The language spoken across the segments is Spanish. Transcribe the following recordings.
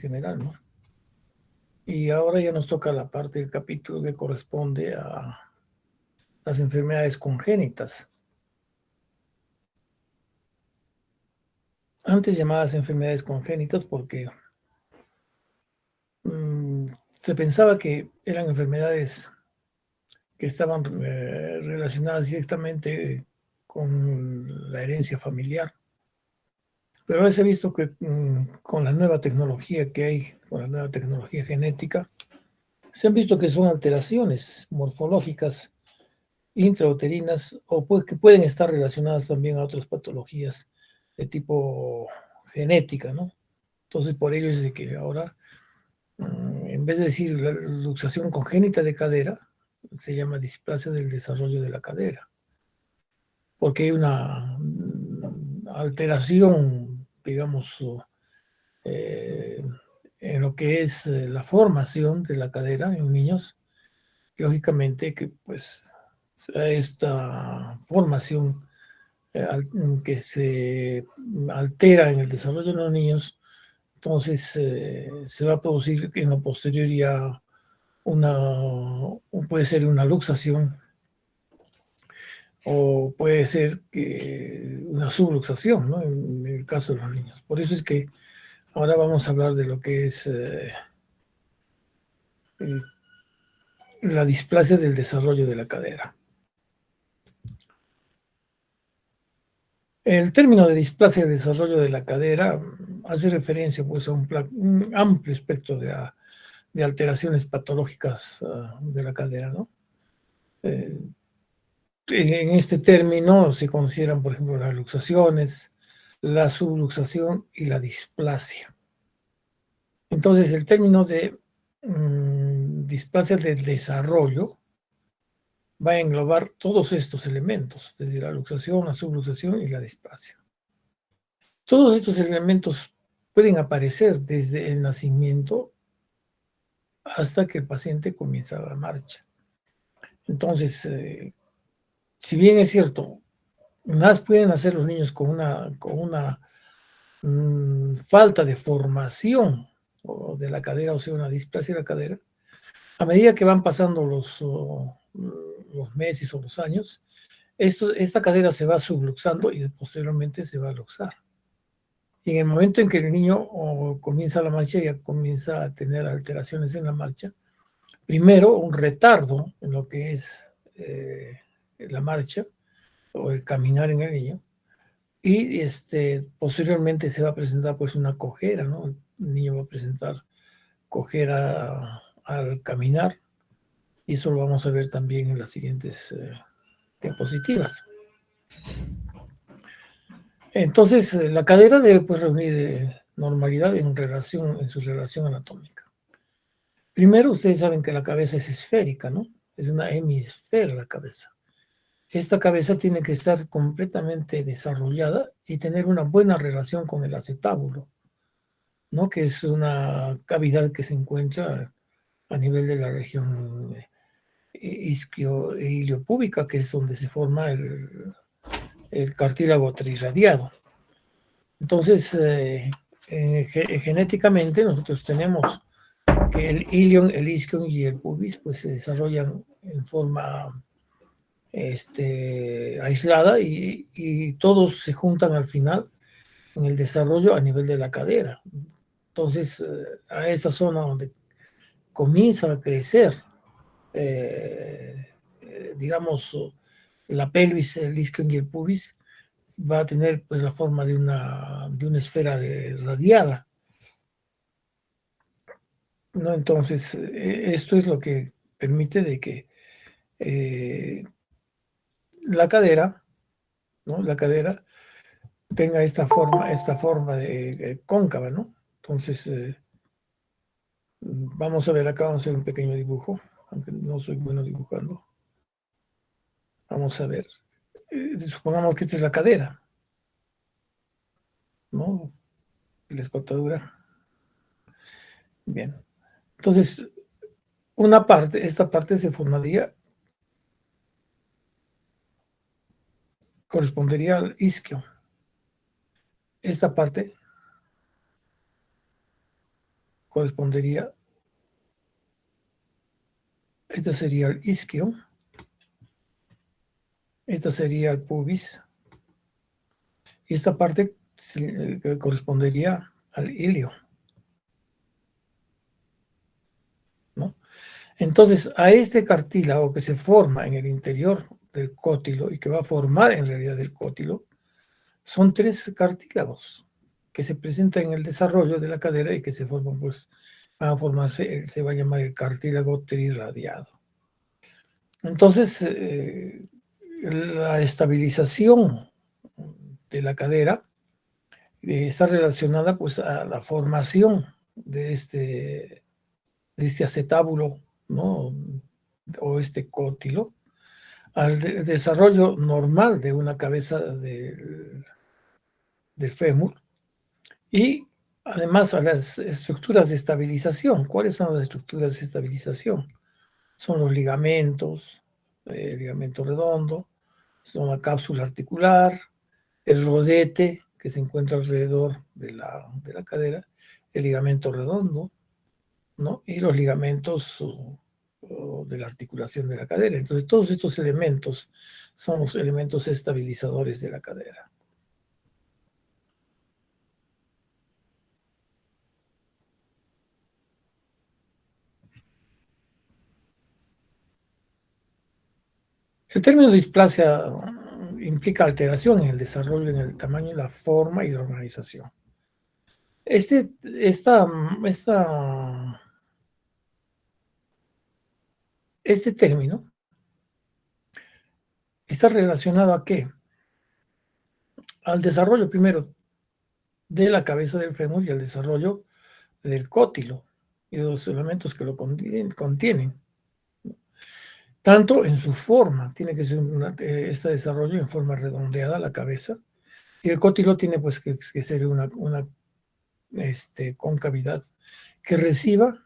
general, ¿no? Y ahora ya nos toca la parte del capítulo que corresponde a las enfermedades congénitas. Antes llamadas enfermedades congénitas porque se pensaba que eran enfermedades que estaban relacionadas directamente con la herencia familiar. Pero ahora se ha visto que con la nueva tecnología que hay, con la nueva tecnología genética, se han visto que son alteraciones morfológicas intrauterinas o que pueden estar relacionadas también a otras patologías de tipo genética, ¿no? Entonces, por ello es de que ahora, en vez de decir la luxación congénita de cadera, se llama displasia del desarrollo de la cadera, porque hay una alteración, digamos, eh, en lo que es la formación de la cadera en niños, que lógicamente que pues esta formación que se altera en el desarrollo de los niños, entonces se va a producir en lo posterior ya puede ser una luxación o puede ser una subluxación, ¿no? En el caso de los niños. Por eso es que ahora vamos a hablar de lo que es la displasia del desarrollo de la cadera. El término de displasia del desarrollo de la cadera hace referencia pues, a un amplio espectro de alteraciones patológicas de la cadera, ¿no? En este término se consideran, por ejemplo, las luxaciones, la subluxación y la displasia. Entonces, el término de displasia del desarrollo va a englobar todos estos elementos, desde la luxación, la subluxación y la displasia. Todos estos elementos pueden aparecer desde el nacimiento hasta que el paciente comienza la marcha. Entonces, si bien es cierto, más pueden hacer los niños con una falta de formación de la cadera, o sea, una displasia de la cadera, a medida que van pasando los meses o los años, esta cadera se va subluxando y posteriormente se va a luxar. Y en el momento en que el niño comienza la marcha, ya comienza a tener alteraciones en la marcha. Primero, un retardo en lo que es la marcha o el caminar en el niño. Y posteriormente se va a presentar pues una cojera, ¿no? El niño va a presentar cojera al caminar. Y eso lo vamos a ver también en las siguientes diapositivas. Entonces, la cadera debe pues, reunir normalidad en su relación anatómica. Primero, ustedes saben que la cabeza es esférica, ¿no? Es una hemisfera la cabeza. Esta cabeza tiene que estar completamente desarrollada y tener una buena relación con el acetábulo, ¿no? Que es una cavidad que se encuentra a nivel de la región isquio-iliopúbica, que es donde se forma el cartílago trirradiado. Entonces, genéticamente nosotros tenemos que el ilion, el isquion y el pubis pues se desarrollan en forma aislada y todos se juntan al final en el desarrollo a nivel de la cadera. Entonces, a esa zona donde comienza a crecer, digamos, la pelvis, el isquion y el pubis, va a tener pues la forma de una esfera radiada, ¿no? Entonces, esto es lo que permite de que la cadera, ¿no? La cadera tenga esta forma de cóncava, ¿no? Entonces, vamos a ver acá, vamos a hacer un pequeño dibujo, aunque no soy bueno dibujando. Vamos a ver. Supongamos que esta es la cadera, ¿no? La escotadura. Bien. Entonces, esta parte se formaría, correspondería al isquio. Esta parte correspondería, este sería el isquio, esta sería el pubis, y esta parte correspondería al ilio, ¿no? Entonces, a este cartílago que se forma en el interior del cótilo y que va a formar en realidad el cótilo, son 3 cartílagos que se presentan en el desarrollo de la cadera y que se forman, pues, van a formarse, se va a llamar el cartílago triradiado. Entonces, la estabilización de la cadera está relacionada, pues, a la formación de este acetábulo, ¿no? O este cótilo, al desarrollo normal de una cabeza del fémur y además a las estructuras de estabilización. ¿Cuáles son las estructuras de estabilización? Son los ligamentos, el ligamento redondo, son la cápsula articular, el rodete que se encuentra alrededor de la cadera, el ligamento redondo, ¿no? Y los ligamentos de la articulación de la cadera. Entonces, todos estos elementos son los elementos estabilizadores de la cadera. El término displasia implica alteración en el desarrollo, en el tamaño, la forma y la organización. Este término está relacionado ¿a qué? Al desarrollo primero de la cabeza del fémur y al desarrollo del cótilo y de los elementos que lo contienen. Tanto en su forma, tiene que ser este desarrollo en forma redondeada la cabeza, y el cótilo tiene pues que ser una concavidad que reciba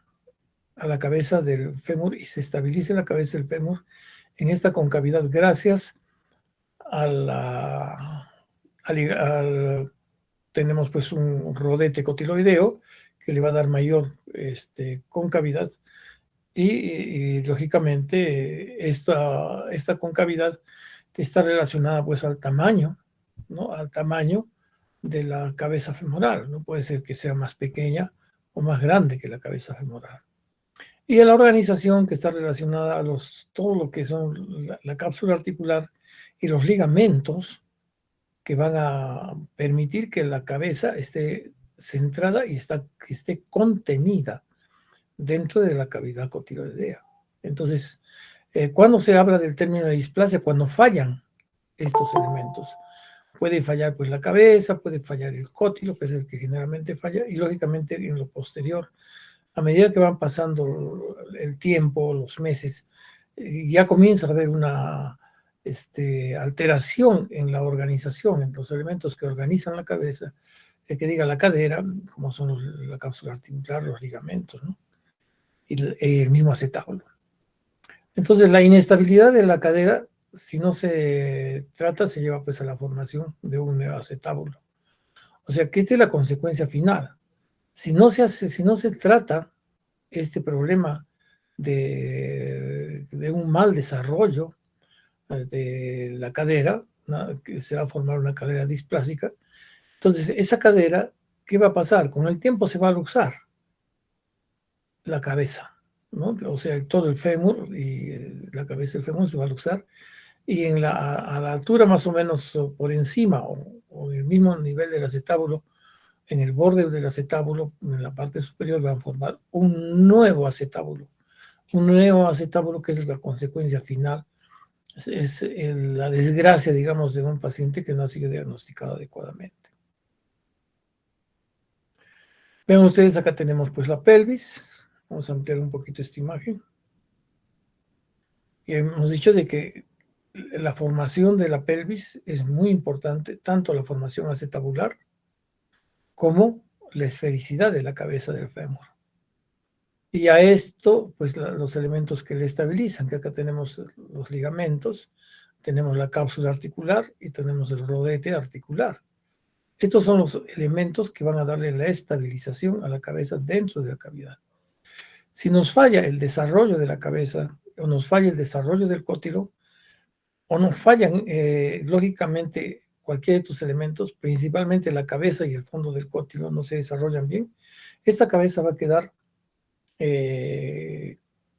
a la cabeza del fémur y se estabilice la cabeza del fémur en esta concavidad gracias a tenemos pues un rodete cotiloideo que le va a dar mayor concavidad y lógicamente esta concavidad está relacionada pues al tamaño, ¿no? Al tamaño de la cabeza femoral. No puede ser que sea más pequeña o más grande que la cabeza femoral. Y a la organización que está relacionada a todo lo que son la cápsula articular y los ligamentos que van a permitir que la cabeza esté centrada y que esté contenida dentro de la cavidad cotiloidea. Entonces, cuando se habla del término de displasia, cuando fallan estos elementos, puede fallar pues la cabeza, puede fallar el cótilo, que es el que generalmente falla, y lógicamente en lo posterior, a medida que van pasando el tiempo, los meses, ya comienza a haber una alteración en la organización, en los elementos que organizan la cabeza, que diga la cadera, como son la cápsula articular, los ligamentos, ¿no? Y el mismo acetábulo. Entonces, la inestabilidad de la cadera, si no se trata, se lleva pues a la formación de un nuevo acetábulo. O sea que esta es la consecuencia final. Si no se trata este problema de un mal desarrollo de la cadera, ¿no? Que se va a formar una cadera displásica, entonces esa cadera, ¿qué va a pasar? Con el tiempo se va a luxar la cabeza, ¿no? O sea, todo el fémur y la cabeza del fémur se va a luxar y a la altura más o menos por encima o en el mismo nivel del acetábulo, en el borde del acetábulo, en la parte superior, van a formar un nuevo acetábulo que es la consecuencia final, es la desgracia, digamos, de un paciente que no ha sido diagnosticado adecuadamente. Ven ustedes, acá tenemos pues la pelvis. Vamos a ampliar un poquito esta imagen. Y hemos dicho de que la formación de la pelvis es muy importante, tanto la formación acetabular como la esfericidad de la cabeza del fémur. Y a esto, pues los elementos que le estabilizan, que acá tenemos los ligamentos, tenemos la cápsula articular y tenemos el rodete articular. Estos son los elementos que van a darle la estabilización a la cabeza dentro de la cavidad. Si nos falla el desarrollo de la cabeza o nos falla el desarrollo del cótilo, o nos fallan, lógicamente, cualquiera de estos elementos, principalmente la cabeza y el fondo del cótilo no se desarrollan bien, esta cabeza va a quedar,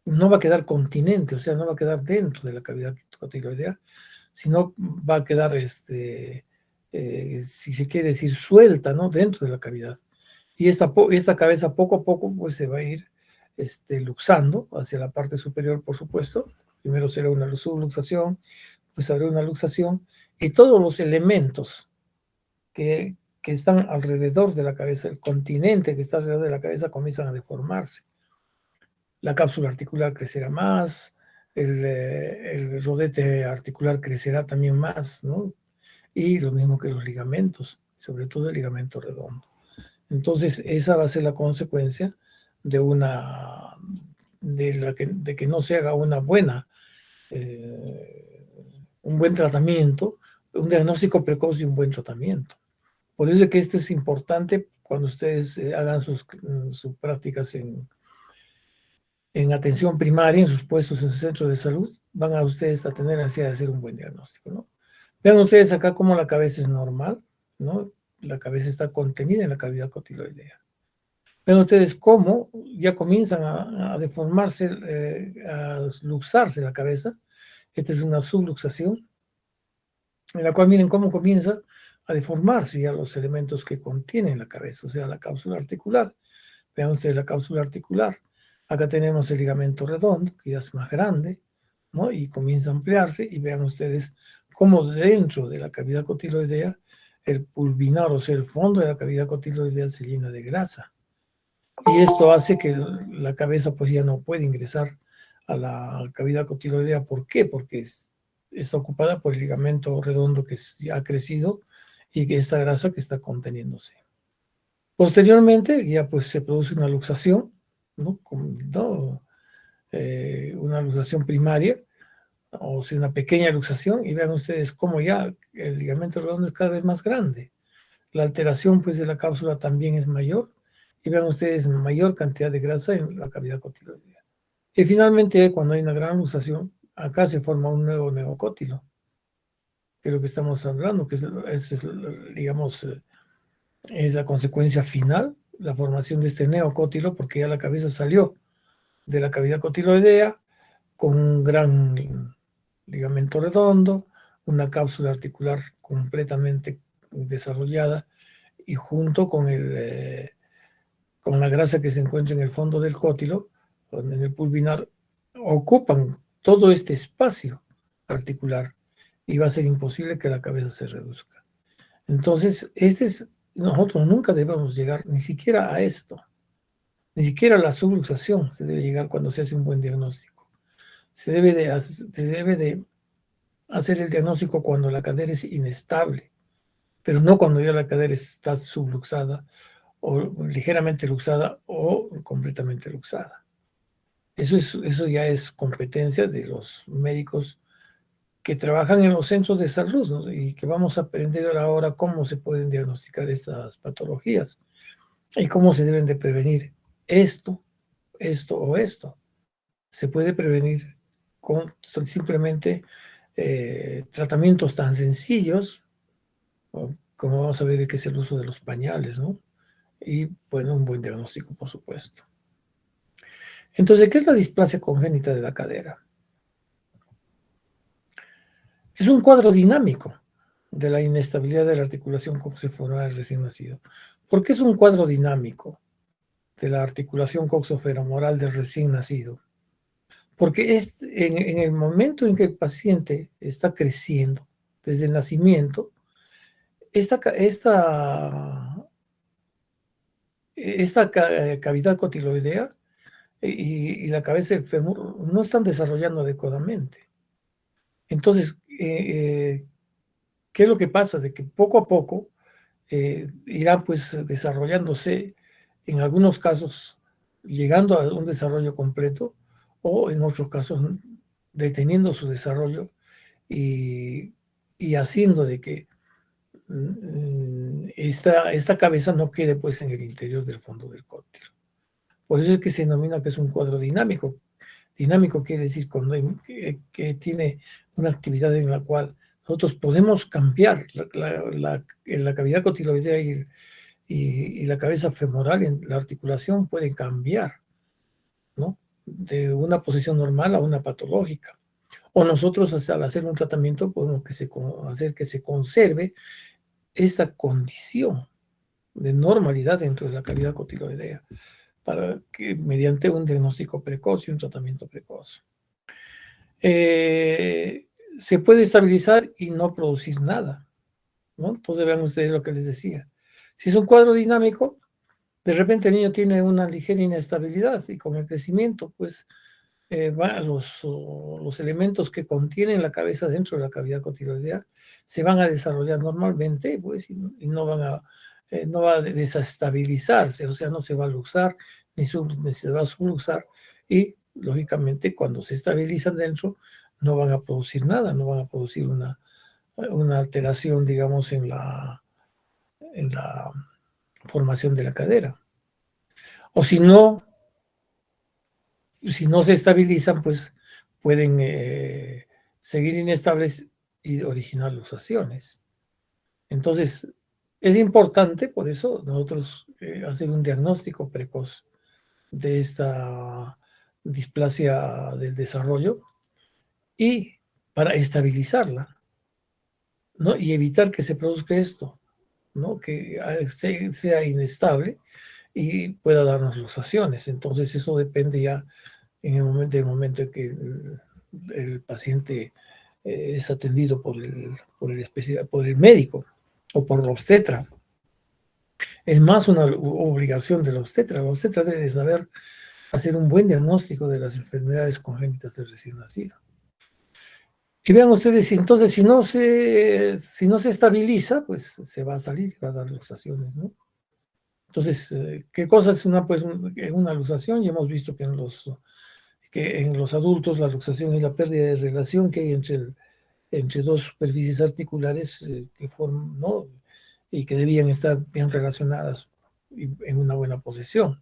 no va a quedar continente, o sea, no va a quedar dentro de la cavidad cotiloidea, sino va a quedar, si se quiere decir, suelta, ¿no? Dentro de la cavidad. Y esta cabeza poco a poco pues se va a ir luxando hacia la parte superior, por supuesto. Primero será una subluxación, pues habrá una luxación, y todos los elementos que están alrededor de la cabeza, el continente que está alrededor de la cabeza, comienzan a deformarse. La cápsula articular crecerá más, el rodete articular crecerá también más, ¿no? Y lo mismo que los ligamentos, sobre todo el ligamento redondo. Entonces, esa va a ser la consecuencia de de que no se haga una buena, un buen tratamiento, un diagnóstico precoz y un buen tratamiento. Por eso es que esto es importante cuando ustedes hagan sus prácticas en atención primaria, en sus puestos en su centro de salud, van a ustedes a tener la necesidad de hacer un buen diagnóstico, ¿no? Vean ustedes acá cómo la cabeza es normal, ¿no? La cabeza está contenida en la cavidad cotiloidea. Ven ustedes cómo ya comienzan a deformarse, a luxarse la cabeza. Esta es una subluxación, en la cual miren cómo comienza a deformarse ya los elementos que contienen la cabeza, o sea, la cápsula articular. Vean ustedes la cápsula articular. Acá tenemos el ligamento redondo, que ya es más grande, ¿no? Y comienza a ampliarse, y vean ustedes cómo dentro de la cavidad cotiloidea, el pulvinar, o sea, el fondo de la cavidad cotiloidea se llena de grasa. Y esto hace que la cabeza pues ya no puede ingresar a la cavidad cotiloidea. ¿Por qué? Porque está ocupada por el ligamento redondo que ya ha crecido y que esta grasa que está conteniéndose. Posteriormente ya pues se produce una luxación, ¿no? Una luxación primaria, o sea, una pequeña luxación, y vean ustedes cómo ya el ligamento redondo es cada vez más grande. La alteración pues de la cápsula también es mayor, y vean ustedes mayor cantidad de grasa en la cavidad cotiloidea. Y finalmente, cuando hay una gran luxación, acá se forma un nuevo neocótilo, que es lo que estamos hablando, que digamos, es la consecuencia final, la formación de este neocótilo, porque ya la cabeza salió de la cavidad cotiloidea con un gran ligamento redondo, una cápsula articular completamente desarrollada, y junto con con la grasa que se encuentra en el fondo del cótilo, en el pulvinar, ocupan todo este espacio articular, y va a ser imposible que la cabeza se reduzca. Entonces, nosotros nunca debemos llegar ni siquiera a esto, ni siquiera a la subluxación se debe llegar cuando se hace un buen diagnóstico. Se debe de hacer el diagnóstico cuando la cadera es inestable, pero no cuando ya la cadera está subluxada, o ligeramente luxada, o completamente luxada. Eso ya es competencia de los médicos que trabajan en los centros de salud, ¿no? Y que vamos a aprender ahora cómo se pueden diagnosticar estas patologías y cómo se deben de prevenir esto, esto o esto. Se puede prevenir con simplemente tratamientos tan sencillos, ¿no? Como vamos a ver, que es el uso de los pañales, ¿no? Y bueno, un buen diagnóstico, por supuesto. Entonces, ¿qué es la displasia congénita de la cadera? Es un cuadro dinámico de la inestabilidad de la articulación coxofemoral del recién nacido. ¿Por qué es un cuadro dinámico de la articulación coxofemoral del recién nacido? Porque en el momento en que el paciente está creciendo, desde el nacimiento, esta cavidad cotiloidea y la cabeza del fémur no están desarrollando adecuadamente. Entonces, ¿qué es lo que pasa? De que poco a poco irán pues desarrollándose, en algunos casos llegando a un desarrollo completo, o en otros casos deteniendo su desarrollo y haciendo de que esta cabeza no quede pues en el interior del fondo del cótilo. Por eso es que se denomina que es un cuadro dinámico. Dinámico quiere decir cuando que tiene una actividad en la cual nosotros podemos cambiar la cavidad cotiloidea y la cabeza femoral, en la articulación puede cambiar, ¿no? De una posición normal a una patológica. O nosotros al hacer un tratamiento podemos hacer que se conserve esta condición de normalidad dentro de la cavidad cotiloidea para que mediante un diagnóstico precoz y un tratamiento precoz. Se puede estabilizar y no producir nada, ¿no? Entonces vean ustedes lo que les decía. Si es un cuadro dinámico, de repente el niño tiene una ligera inestabilidad y con el crecimiento, pues los elementos que contienen la cabeza dentro de la cavidad cotiloidea se van a desarrollar normalmente, pues, y no va a desestabilizarse, o sea, no se va a luxar ni se va a subluxar, y lógicamente cuando se estabilizan dentro no van a producir nada, no van a producir una alteración, digamos, en la formación de la cadera. O si no se estabilizan, pues pueden seguir inestables y originar luxaciones. Entonces, es importante, por eso, nosotros hacer un diagnóstico precoz de esta displasia del desarrollo y para estabilizarla, ¿no? Y evitar que se produzca esto, ¿no? Que sea inestable y pueda darnos luxaciones. Entonces, eso depende ya en el momento en que el paciente es atendido por el médico o por la obstetra. Es más una obligación de la obstetra. La obstetra debe saber hacer un buen diagnóstico de las enfermedades congénitas del recién nacido. Y vean ustedes, entonces, si no se estabiliza, pues se va a salir y va a dar luxaciones, ¿no? Entonces, ¿qué cosa es una luxación? Ya hemos visto que en los adultos la luxación es la pérdida de relación que hay entre dos superficies articulares que forman, ¿no? Y que debían estar bien relacionadas y en una buena posición.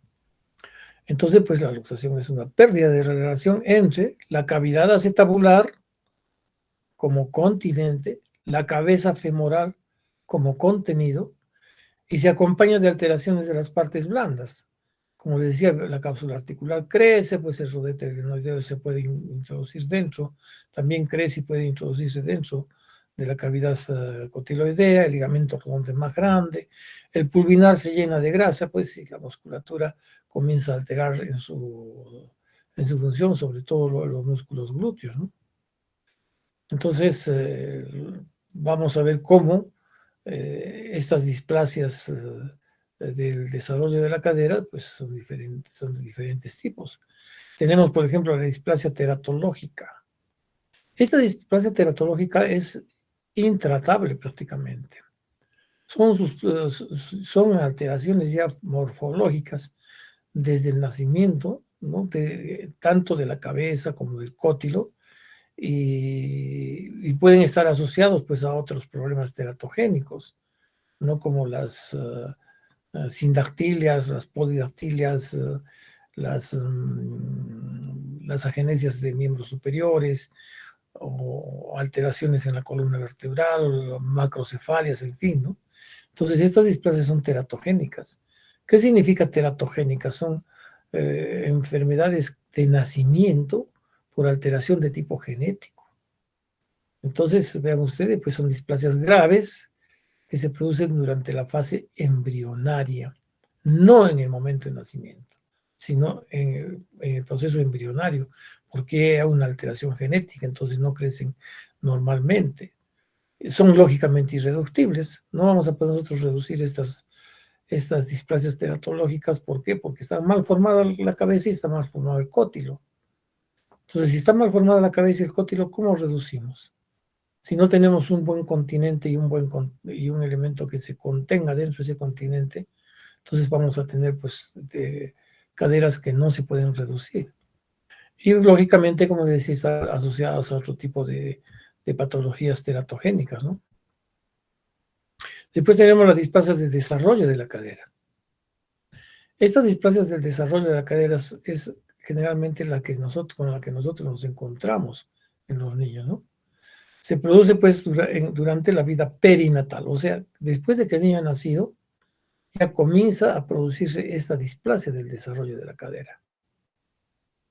Entonces, pues la luxación es una pérdida de relación entre la cavidad acetabular como continente, la cabeza femoral como contenido, y se acompaña de alteraciones de las partes blandas. Como les decía, la cápsula articular crece, pues el rodete glenoideo se puede introducir dentro, también crece y puede introducirse dentro de la cavidad cotiloidea, el ligamento redondo es más grande, el pulvinar se llena de grasa, pues y la musculatura comienza a alterar en su función, sobre todo los músculos glúteos, ¿no? Entonces, vamos a ver cómo estas displasias del desarrollo de la cadera, pues son de diferentes tipos. Tenemos, por ejemplo, la displasia teratológica. Esta displasia teratológica es intratable prácticamente. Son alteraciones ya morfológicas desde el nacimiento, ¿no? Tanto de la cabeza como del cótilo, y pueden estar asociados pues a otros problemas teratogénicos, ¿no? Como las sindactilias, las polidactilias, las agenesias de miembros superiores, o alteraciones en la columna vertebral, o macrocefalias, en fin, ¿no? Entonces, estas displasias son teratogénicas. ¿Qué significa teratogénicas? Son enfermedades de nacimiento por alteración de tipo genético. Entonces, vean ustedes, pues son displasias graves que se producen durante la fase embrionaria, no en el momento de nacimiento, sino en el proceso embrionario, porque hay una alteración genética, entonces no crecen normalmente. Son lógicamente irreductibles. No vamos a poder nosotros reducir estas displasias teratológicas. ¿Por qué? Porque está mal formada la cabeza y está mal formado el cótilo. Entonces, si está mal formada la cabeza y el cótilo, ¿cómo reducimos? Si no tenemos un buen continente y un elemento que se contenga dentro de ese continente, entonces vamos a tener pues caderas que no se pueden reducir. Y lógicamente, como les decía, están asociadas a otro tipo de patologías teratogénicas, ¿no? Después tenemos las displasias de desarrollo de la cadera. Estas displasias del desarrollo de la cadera es generalmente con la que nosotros nos encontramos en los niños, ¿no? Se produce pues durante la vida perinatal, o sea, después de que el niño ha nacido, ya comienza a producirse esta displasia del desarrollo de la cadera,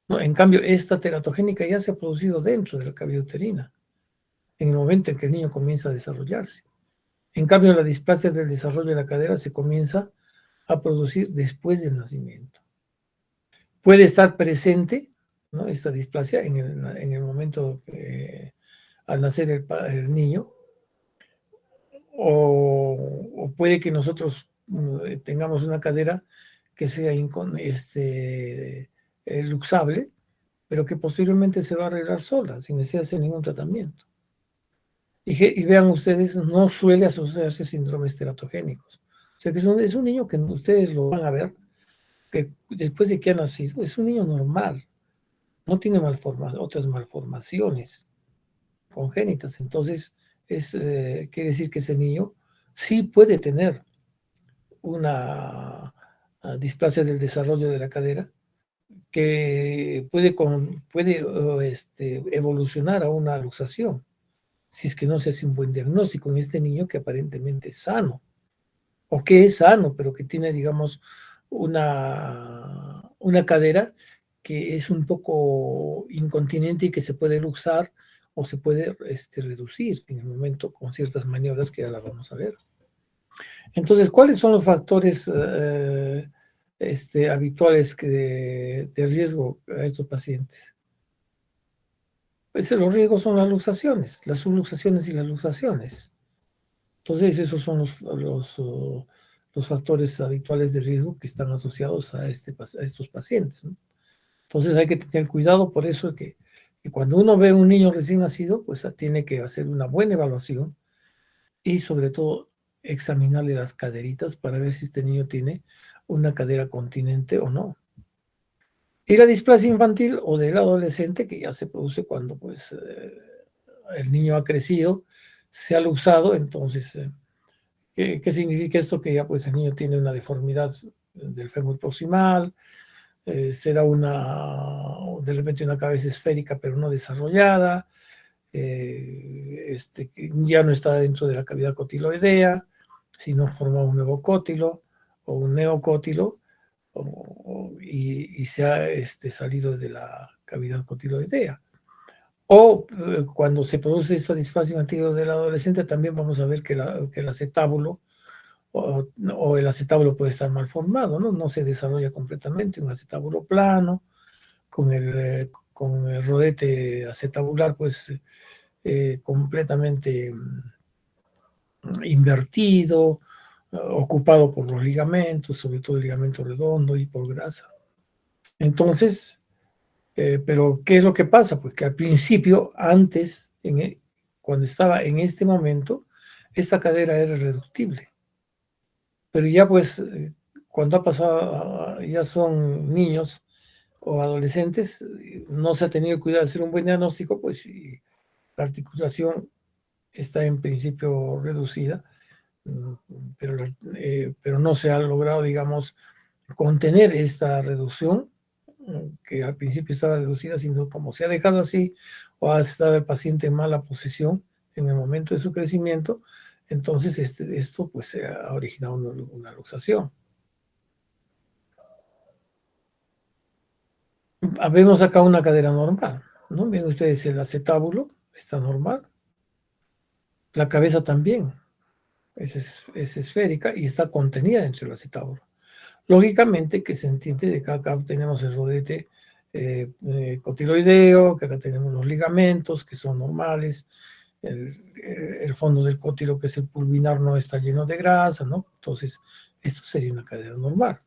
¿no? En cambio, esta teratogénica ya se ha producido dentro de la cavidad uterina, en el momento en que el niño comienza a desarrollarse. En cambio, la displasia del desarrollo de la cadera se comienza a producir después del nacimiento. Puede estar presente, ¿no?, esta displasia en el momento al nacer el niño, o puede que nosotros tengamos una cadera que sea luxable, pero que posteriormente se va a arreglar sola, sin necesidad de hacer ningún tratamiento. Y vean ustedes, no suele asociarse a síndromes teratogénicos. O sea que es un niño que ustedes lo van a ver, que después de que ha nacido, es un niño normal, no tiene otras malformaciones congénitas. Entonces, quiere decir que ese niño sí puede tener una displasia del desarrollo de la cadera, que puede evolucionar a una luxación, si es que no se hace un buen diagnóstico en este niño que aparentemente es sano, o que es sano, pero que tiene, digamos, una cadera que es un poco incontinente y que se puede luxar o se puede reducir en el momento con ciertas maniobras que ya la vamos a ver. Entonces, ¿cuáles son los factores habituales de riesgo a estos pacientes? Pues los riesgos son las luxaciones, las subluxaciones y las luxaciones. Entonces, esos son los factores habituales de riesgo que están asociados a estos pacientes, ¿no? Entonces, hay que tener cuidado, por eso que cuando uno ve a un niño recién nacido, pues tiene que hacer una buena evaluación y sobre todo examinarle las caderitas para ver si este niño tiene una cadera continente o no. Y la displasia infantil o del adolescente, que ya se produce cuando pues el niño ha crecido, se ha luxado. Entonces, ¿qué significa esto? Que ya pues el niño tiene una deformidad del fémur proximal, será de repente una cabeza esférica pero no desarrollada, ya no está dentro de la cavidad cotiloidea, sino forma un nuevo cótilo o un neocótilo, y se ha salido de la cavidad cotiloidea. O cuando se produce esta disfasia infantil del adolescente, también vamos a ver que el acetábulo o el acetábulo puede estar mal formado, ¿no? No se desarrolla completamente un acetábulo plano, con el rodete acetabular pues completamente invertido, ocupado por los ligamentos, sobre todo el ligamento redondo y por grasa. Entonces, pero ¿qué es lo que pasa? Pues que al principio, antes, cuando estaba en este momento, esta cadera era irreductible. Pero ya pues, cuando ha pasado, ya son niños o adolescentes, no se ha tenido cuidado de hacer un buen diagnóstico, pues y la articulación está en principio reducida, pero no se ha logrado, digamos, contener esta reducción, que al principio estaba reducida, sino como se ha dejado así, o ha estado el paciente en mala posición en el momento de su crecimiento, entonces esto pues se ha originado una luxación. Vemos acá una cadera normal, ¿no? Ven ustedes, el acetábulo está normal, la cabeza también es esférica y está contenida dentro del acetábulo. Lógicamente que se entiende de que acá tenemos el rodete cotiloideo, que acá tenemos los ligamentos que son normales, el fondo del cótilo, que es el pulvinar, no está lleno de grasa, ¿no? Entonces, esto sería una cadera normal.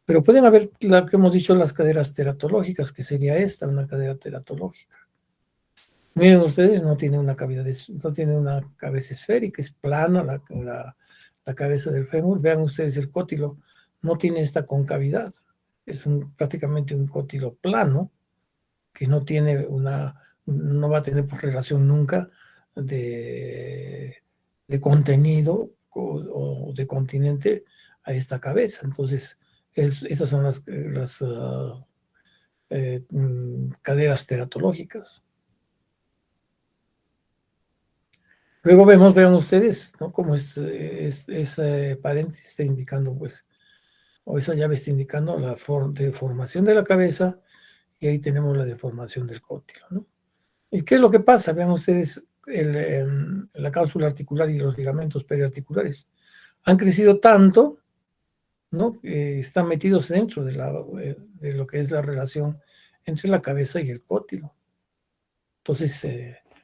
Pero pueden haber, lo que hemos dicho, las caderas teratológicas, que sería esta, una cadera teratológica. Miren ustedes, no tiene una cabeza esférica, es plana la cabeza del fémur. Vean ustedes el cótilo, no tiene esta concavidad. Es prácticamente un cótilo plano, que no va a tener por relación nunca de contenido o de continente a esta cabeza. Entonces, esas son las caderas teratológicas. Luego vean ustedes, ¿no? Como ese paréntesis está indicando, pues, o esa llave está indicando la deformación de la cabeza, y ahí tenemos la deformación del cótilo, ¿no? ¿Y qué es lo que pasa? Vean ustedes, la cápsula articular y los ligamentos periarticulares han crecido tanto, ¿no? Están metidos dentro de lo que es la relación entre la cabeza y el cótilo. Entonces,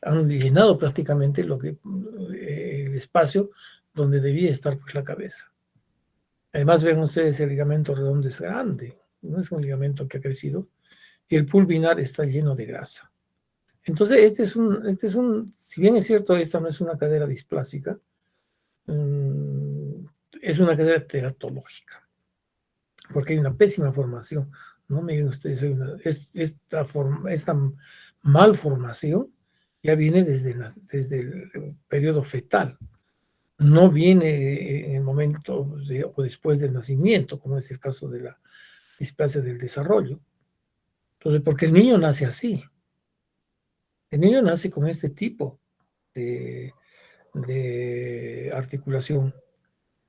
han llenado prácticamente el espacio donde debía estar, pues, la cabeza. Además, ven ustedes, el ligamento redondo es grande, no es un ligamento que ha crecido, y el pulvinar está lleno de grasa. Entonces, si bien es cierto, esta no es una cadera displásica, es una cadera teratológica, porque hay una pésima formación, ¿no? Miren ustedes, esta malformación ya viene desde el periodo fetal, no viene en el momento o después del nacimiento, como es el caso de la displasia del desarrollo. Entonces, porque el niño nace así. El niño nace con este tipo de articulación.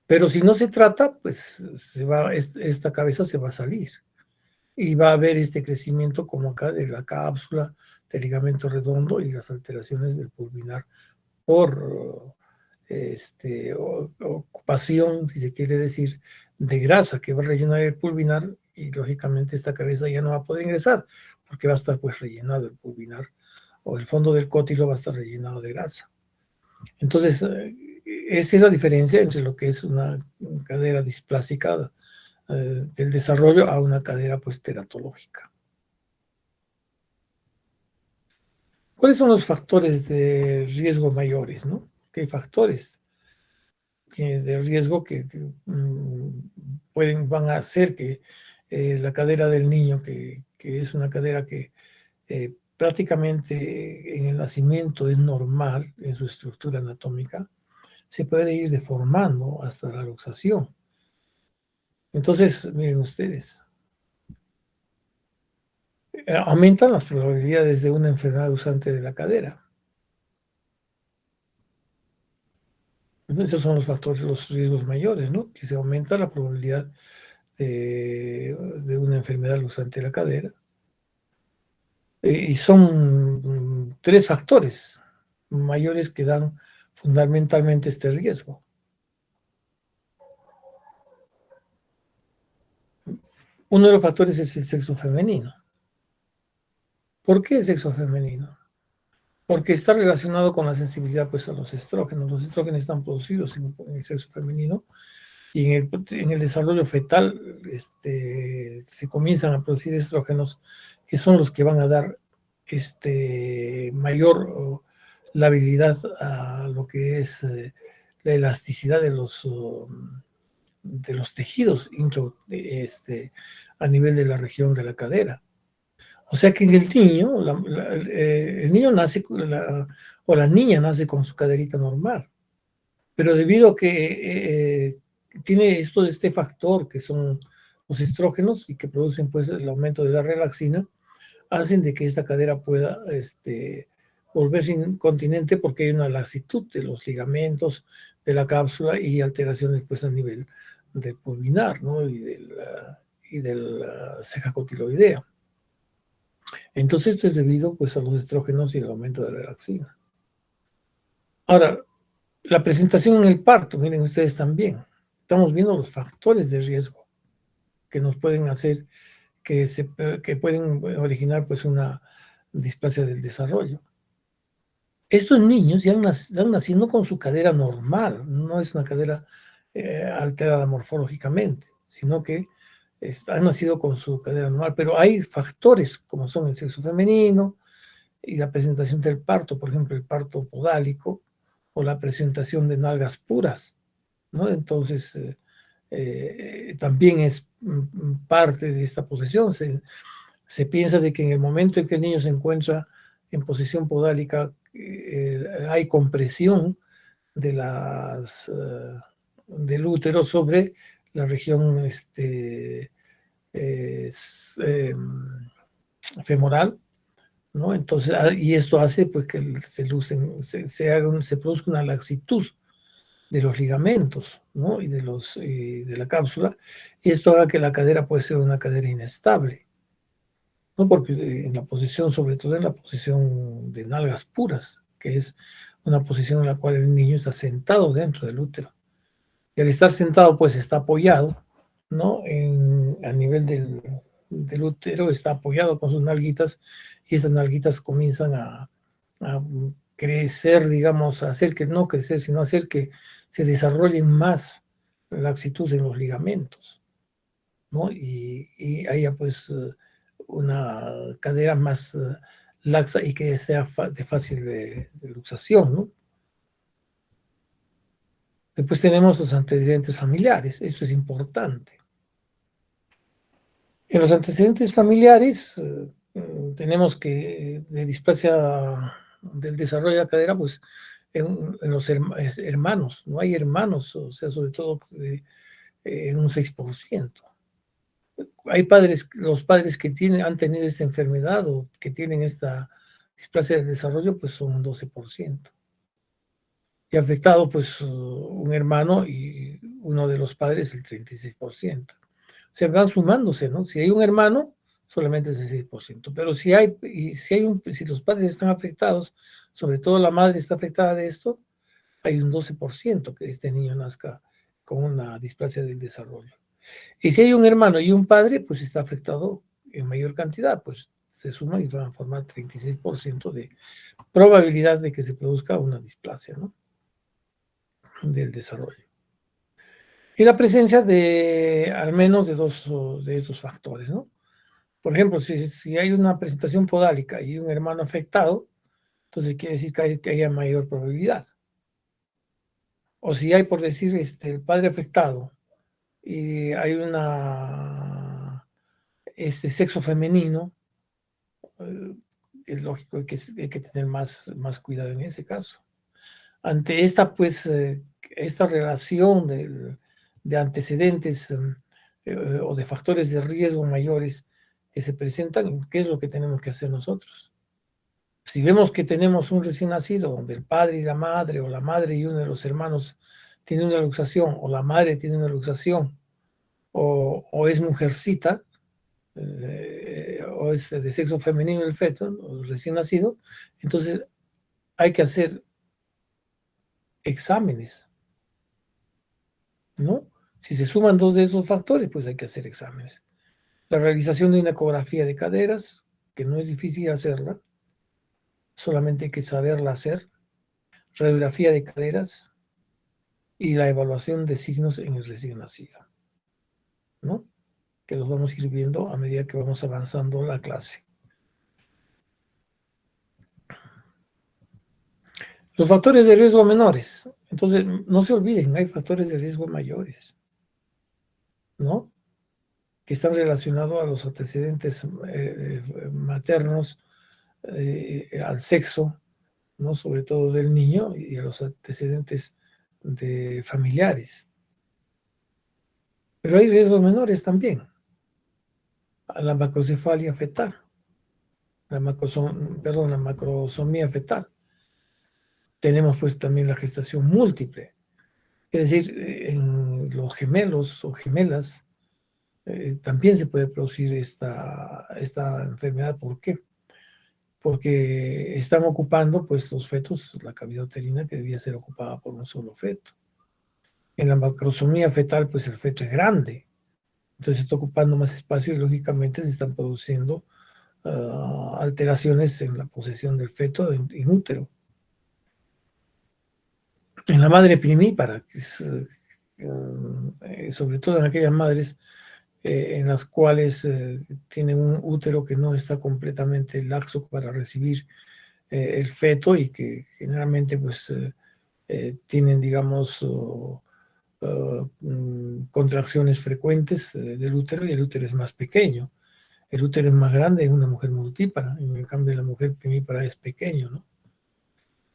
Pero si no se trata, pues esta cabeza se va a salir. Y va a haber este crecimiento como acá de la cápsula, del ligamento redondo y las alteraciones del pulvinar por ocupación, si se quiere decir, de grasa que va a rellenar el pulvinar, y lógicamente esta cabeza ya no va a poder ingresar porque va a estar, pues, rellenado el pulvinar, o el fondo del cótilo va a estar rellenado de grasa. Entonces, esa es la diferencia entre lo que es una cadera displásica del desarrollo a una cadera, pues, teratológica. ¿Cuáles son los factores de riesgo mayores, no? ¿Qué hay factores de riesgo que van a hacer que la cadera del niño, que es una cadera que prácticamente en el nacimiento es normal en su estructura anatómica, se puede ir deformando hasta la luxación? Entonces, miren ustedes, aumentan las probabilidades de una enfermedad usante de la cadera. Entonces, esos son los factores, los riesgos mayores, ¿no? Que se aumenta la probabilidad de una enfermedad usante de la cadera. Y son 3 factores mayores que dan fundamentalmente este riesgo. Uno de los factores es el sexo femenino. ¿Por qué el sexo femenino? Porque está relacionado con la sensibilidad, pues, a los estrógenos. Los estrógenos están producidos en el sexo femenino, y en el desarrollo fetal se comienzan a producir estrógenos, que son los que van a dar mayor labilidad a lo que es la elasticidad de los tejidos a nivel de la región de la cadera. O sea que en el niño, el niño nace, o la niña nace con su caderita normal, pero debido a que tiene este factor que son los estrógenos, y que producen, pues, el aumento de la relaxina, hacen de que esta cadera pueda volverse incontinente, porque hay una laxitud de los ligamentos de la cápsula y alteraciones, pues, a nivel del pulvinar, ¿no? y de la ceja cotiloidea. Entonces, esto es debido, pues, a los estrógenos y el aumento de la relaxina. Ahora, la presentación en el parto, miren ustedes también, estamos viendo los factores de riesgo que nos pueden hacer, que pueden originar, pues, una displasia del desarrollo. Estos niños ya están naciendo con su cadera normal, no es una cadera alterada morfológicamente, sino que han nacido con su cadera normal, pero hay factores como son el sexo femenino y la presentación del parto, por ejemplo, el parto podálico o la presentación de nalgas puras, ¿no? Entonces, también es parte de esta posición. Se piensa de que en el momento en que el niño se encuentra en posición podálica, hay compresión de las, del útero sobre la región femoral, ¿no? Entonces, y esto hace pues que se produzca una laxitud de los ligamentos, ¿no? Y de la cápsula, y esto haga que la cadera puede ser una cadera inestable, ¿no? Porque en la posición, sobre todo en la posición de nalgas puras, que es una posición en la cual el niño está sentado dentro del útero. Y al estar sentado, pues está apoyado, ¿no? A nivel del útero, está apoyado con sus nalguitas, y estas nalguitas comienzan a crecer, digamos, a hacer que no crecer, sino hacer que se desarrollen más laxitud en los ligamentos, ¿no? Y haya pues una cadera más laxa y que sea de fácil de luxación, ¿no? Después tenemos los antecedentes familiares, esto es importante. En los antecedentes familiares tenemos que de displasia del desarrollo de la cadera, pues en los hermanos, no hay hermanos, o sea, sobre todo en un 6%. Hay padres, los padres que han tenido esta enfermedad o que tienen esta displasia del desarrollo, pues son un 12%. Y afectado, pues, un hermano y uno de los padres, el 36%. Se van sumándose, ¿no? Si hay un hermano, solamente es el 6%. Pero si los padres están afectados, sobre todo la madre está afectada de esto, hay un 12% que este niño nazca con una displasia del desarrollo. Y si hay un hermano y un padre, pues está afectado en mayor cantidad, pues se suman y van a formar 36% de probabilidad de que se produzca una displasia, ¿no? Del desarrollo. Y la presencia de al menos de dos de estos factores, ¿no? Por ejemplo, si hay una presentación podálica y un hermano afectado, entonces quiere decir que haya mayor probabilidad. O si hay, por decir, el padre afectado y hay sexo femenino, es lógico que hay que tener más cuidado en ese caso. Ante esta, pues, esta relación de antecedentes o de factores de riesgo mayores que se presentan, ¿qué es lo que tenemos que hacer nosotros? Si vemos que tenemos un recién nacido donde el padre y la madre, o la madre y uno de los hermanos tienen una luxación, o la madre tiene una luxación, o es mujercita, o es de sexo femenino el feto, o recién nacido, entonces hay que hacer exámenes, ¿no? Si se suman dos de esos factores, pues hay que hacer exámenes. La realización de una ecografía de caderas, que no es difícil hacerla, solamente hay que saberla hacer. Radiografía de caderas y la evaluación de signos en el recién nacido, ¿no? Que los vamos a ir viendo a medida que vamos avanzando la clase. Los factores de riesgo menores. Entonces, no se olviden, hay factores de riesgo mayores, ¿no? Que están relacionados a los antecedentes maternos, al sexo, ¿no? Sobre todo del niño, y a los antecedentes de familiares. Pero hay riesgos menores también. A la macrocefalia fetal, la macrosomía fetal. Tenemos pues también la gestación múltiple. Es decir, en los gemelos o gemelas también se puede producir esta enfermedad. ¿Por qué? Porque están ocupando pues los fetos, la cavidad uterina que debía ser ocupada por un solo feto. En la macrosomía fetal pues el feto es grande, entonces está ocupando más espacio y lógicamente se están produciendo alteraciones en la posesión del feto in útero. En la madre primípara, que es, sobre todo en aquellas madres en las cuales tienen un útero que no está completamente laxo para recibir el feto, y que generalmente pues tienen, digamos, contracciones frecuentes del útero, y el útero es más pequeño. El útero es más grande en una mujer multípara, en el cambio la mujer primípara es pequeño, ¿no?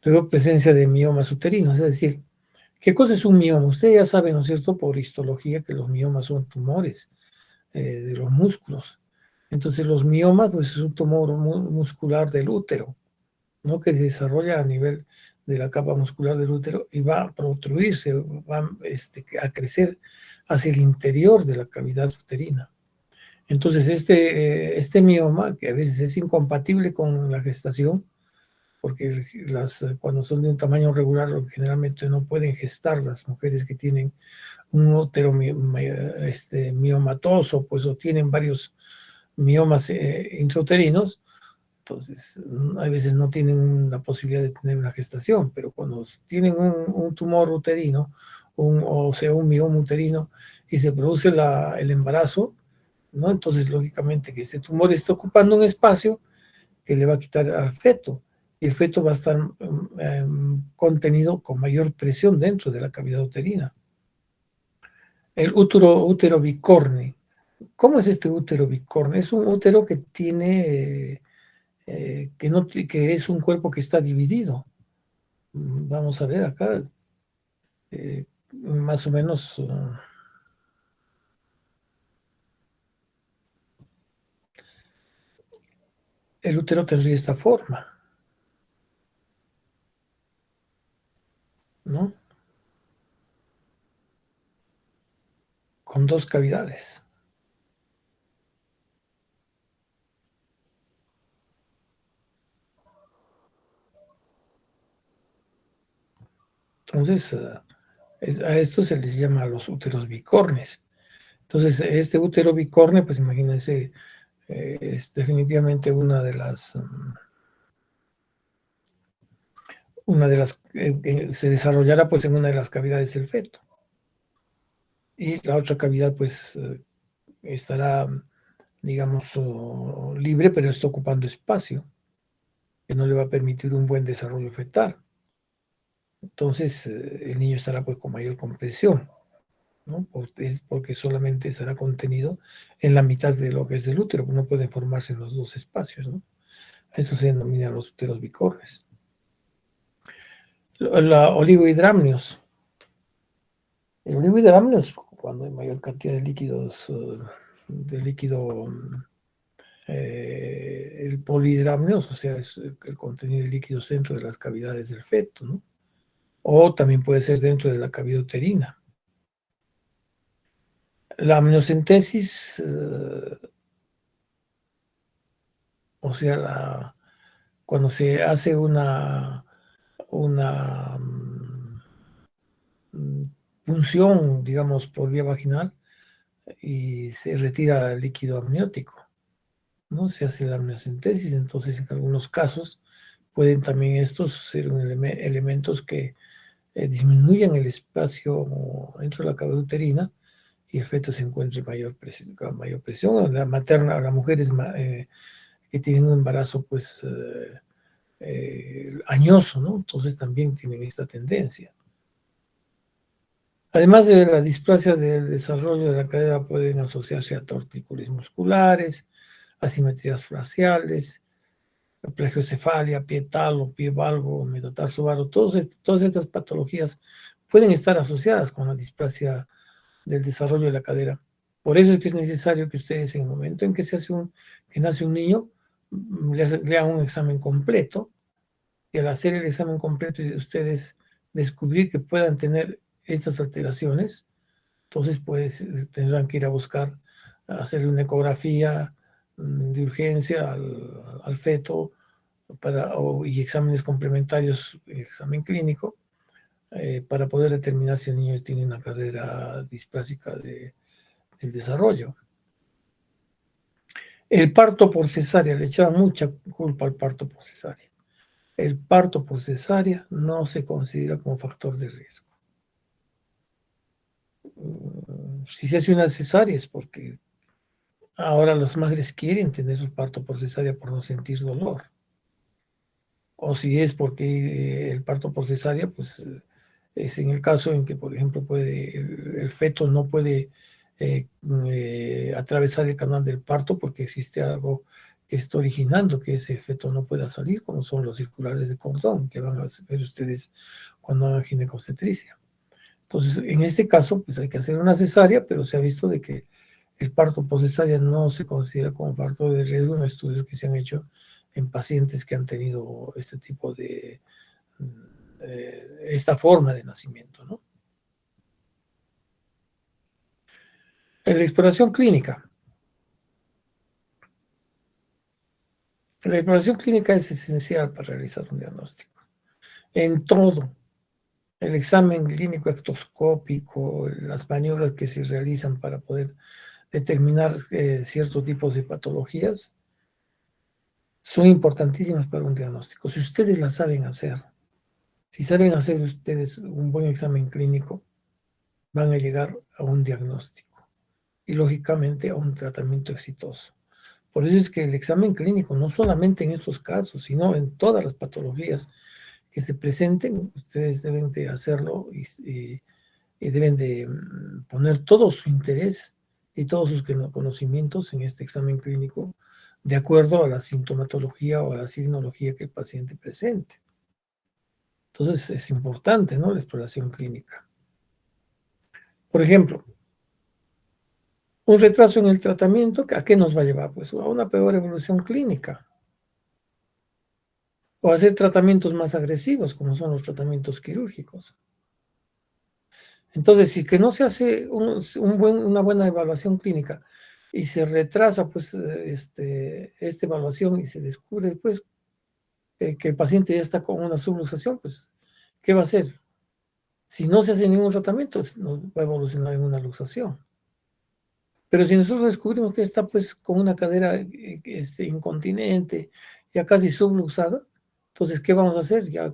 Luego, presencia de miomas uterinos, es decir, ¿Qué cosa es un mioma? Usted ya sabe, ¿no es cierto?, por histología, que los miomas son tumores de los músculos. Entonces, los miomas, pues, es un tumor muscular del útero, ¿no?, que se desarrolla a nivel de la capa muscular del útero y va a protruirse, va a crecer hacia el interior de la cavidad uterina. Entonces, este mioma, que a veces es incompatible con la gestación, porque cuando son de un tamaño regular, generalmente no pueden gestar las mujeres que tienen un útero miomatoso, pues, o tienen varios miomas intrauterinos. Entonces, a veces no tienen la posibilidad de tener una gestación, pero cuando tienen un tumor uterino, o sea, un mioma uterino, y se produce el embarazo, ¿no? Entonces, lógicamente, que ese tumor está ocupando un espacio que le va a quitar al feto, y el feto va a estar contenido con mayor presión dentro de la cavidad uterina. El útero bicorne. ¿Cómo es este útero bicorne? Es un útero que tiene, que es un cuerpo que está dividido. Vamos a ver acá, más o menos. El útero tendría esta forma, ¿no? Con dos cavidades. Entonces, a esto se les llama los úteros bicornes. Entonces, este útero bicorne, pues imagínense, es definitivamente se desarrollará pues en una de las cavidades del feto. Y la otra cavidad pues estará, digamos, libre, pero está ocupando espacio, que no le va a permitir un buen desarrollo fetal. Entonces, el niño estará pues con mayor compresión, ¿no? Porque solamente estará contenido en la mitad de lo que es el útero, no puede formarse en los dos espacios, ¿no? Eso se denomina los úteros bicornes. La oligohidramnios. El oligohidramnios, cuando hay mayor cantidad de líquidos, el polihidramnios, o sea, es el contenido de líquidos dentro de las cavidades del feto, ¿no? O también puede ser dentro de la cavidad uterina. La amniocentesis, o sea, cuando se hace una punción, digamos, por vía vaginal y se retira el líquido amniótico, ¿no? Se hace la amniocentesis, entonces en algunos casos pueden también estos ser elementos que disminuyan el espacio dentro de la cavidad uterina y el feto se encuentre con mayor presión. La materna, las mujeres que tienen un embarazo pues añoso, ¿no? Entonces también tienen esta tendencia. Además de la displasia del desarrollo de la cadera, pueden asociarse a tortícolis musculares, asimetrías faciales, plagiocefalia, pie talo, pie valgo, metatarso varo. Todas estas patologías pueden estar asociadas con la displasia del desarrollo de la cadera. Por eso es que es necesario que ustedes, en el momento en que nace un niño, le hagan un examen completo, y al hacer el examen completo y de ustedes descubrir que puedan tener estas alteraciones, entonces pues tendrán que ir a buscar, hacerle una ecografía de urgencia al feto y exámenes complementarios, examen clínico, para poder determinar si el niño tiene una cadera displásica del desarrollo. El parto por cesárea, le echaba mucha culpa al parto por cesárea. El parto por cesárea no se considera como factor de riesgo. Si se hace una cesárea es porque ahora las madres quieren tener su parto por cesárea por no sentir dolor. O si es porque el parto por cesárea, pues es en el caso en que, por ejemplo, el feto no puede atravesar el canal del parto porque existe algo que está originando que ese feto no pueda salir, como son los circulares de cordón que van a ver ustedes cuando hagan ginecobstetricia. Entonces, en este caso, pues hay que hacer una cesárea, pero se ha visto de que el parto por cesárea no se considera como parto de riesgo en estudios que se han hecho en pacientes que han tenido este tipo de, esta forma de nacimiento, ¿no? En la exploración clínica. La exploración clínica es esencial para realizar un diagnóstico. En todo, el examen clínico ectoscópico, las maniobras que se realizan para poder determinar ciertos tipos de patologías, son importantísimas para un diagnóstico. Si ustedes la saben hacer, si saben hacer ustedes un buen examen clínico, van a llegar a un diagnóstico y lógicamente a un tratamiento exitoso. Por eso es que el examen clínico, no solamente en estos casos, sino en todas las patologías que se presenten, ustedes deben de hacerlo y deben de poner todo su interés y todos sus conocimientos en este examen clínico de acuerdo a la sintomatología o a la signología que el paciente presente. Entonces es importante, ¿no?, la exploración clínica. Por ejemplo, un retraso en el tratamiento, ¿a qué nos va a llevar? Pues a una peor evolución clínica o a hacer tratamientos más agresivos, como son los tratamientos quirúrgicos. Entonces, si que no se hace una buena evaluación clínica y se retrasa pues esta evaluación y se descubre pues que el paciente ya está con una subluxación, pues ¿qué va a hacer? Si no se hace ningún tratamiento, no va a evolucionar en una luxación. Pero si nosotros descubrimos que está pues con una cadera incontinente, ya casi subluxada, entonces, ¿qué vamos a hacer? Ya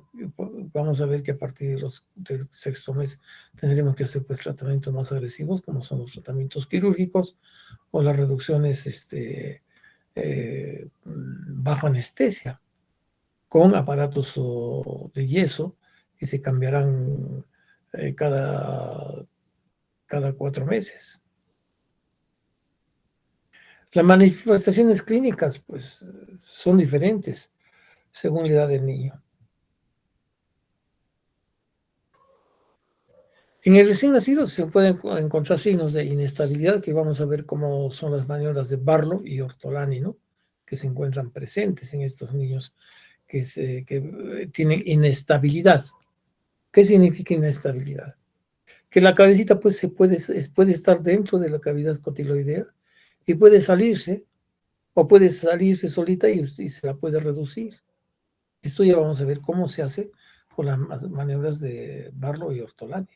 vamos a ver que a partir del sexto mes tendremos que hacer pues tratamientos más agresivos, como son los tratamientos quirúrgicos o las reducciones bajo anestesia, con aparatos de yeso que se cambiarán cada 4 meses. Las manifestaciones clínicas, pues, son diferentes según la edad del niño. En el recién nacido se pueden encontrar signos de inestabilidad, que vamos a ver cómo son las maniobras de Barlow y Ortolani, ¿no?, que se encuentran presentes en estos niños que tienen inestabilidad. ¿Qué significa inestabilidad? Que la cabecita pues puede estar dentro de la cavidad cotiloidea y puede salirse, o puede salirse solita y se la puede reducir. Esto ya vamos a ver cómo se hace con las maniobras de Barlow y Ortolani.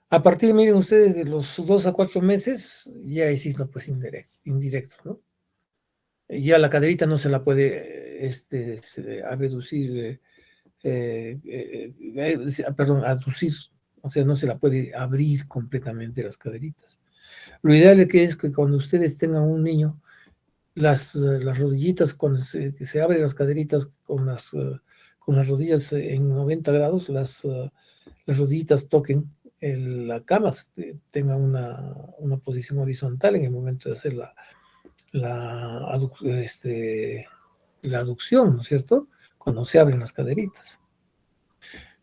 A partir, miren ustedes, de los 2 a 4 meses, ya hay signo pues indirecto, ¿no? Ya la caderita no se la puede abducir, perdón, aducir, o sea, no se la puede abrir completamente las caderitas. Lo ideal es que cuando ustedes tengan un niño, las rodillitas, cuando se abren las caderitas con las rodillas en 90 grados, las rodillitas toquen la cama, tengan una posición horizontal en el momento de hacer la aducción, ¿no es cierto?, cuando se abren las caderitas.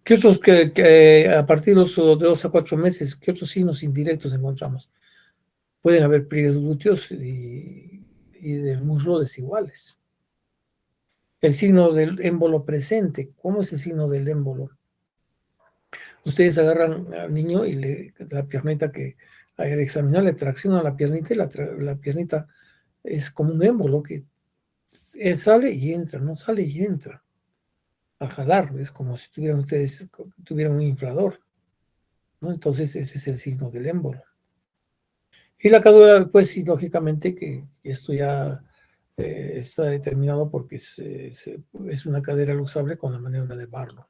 ¿Qué otros, a partir de los 2 a 4 meses, qué otros signos indirectos encontramos? Pueden haber pliegues glúteos y del muslo desiguales. El signo del émbolo presente. ¿Cómo es el signo del émbolo? Ustedes agarran al niño y la piernita que al examinar le traccionan la piernita y la piernita es como un émbolo que sale y entra, no sale y entra. Al jalar, es como si ustedes tuvieran un inflador, ¿no? Entonces ese es el signo del émbolo. Y la cadera, pues sí, lógicamente que esto ya está determinado porque es una cadera luxable con la maniobra de Barlow,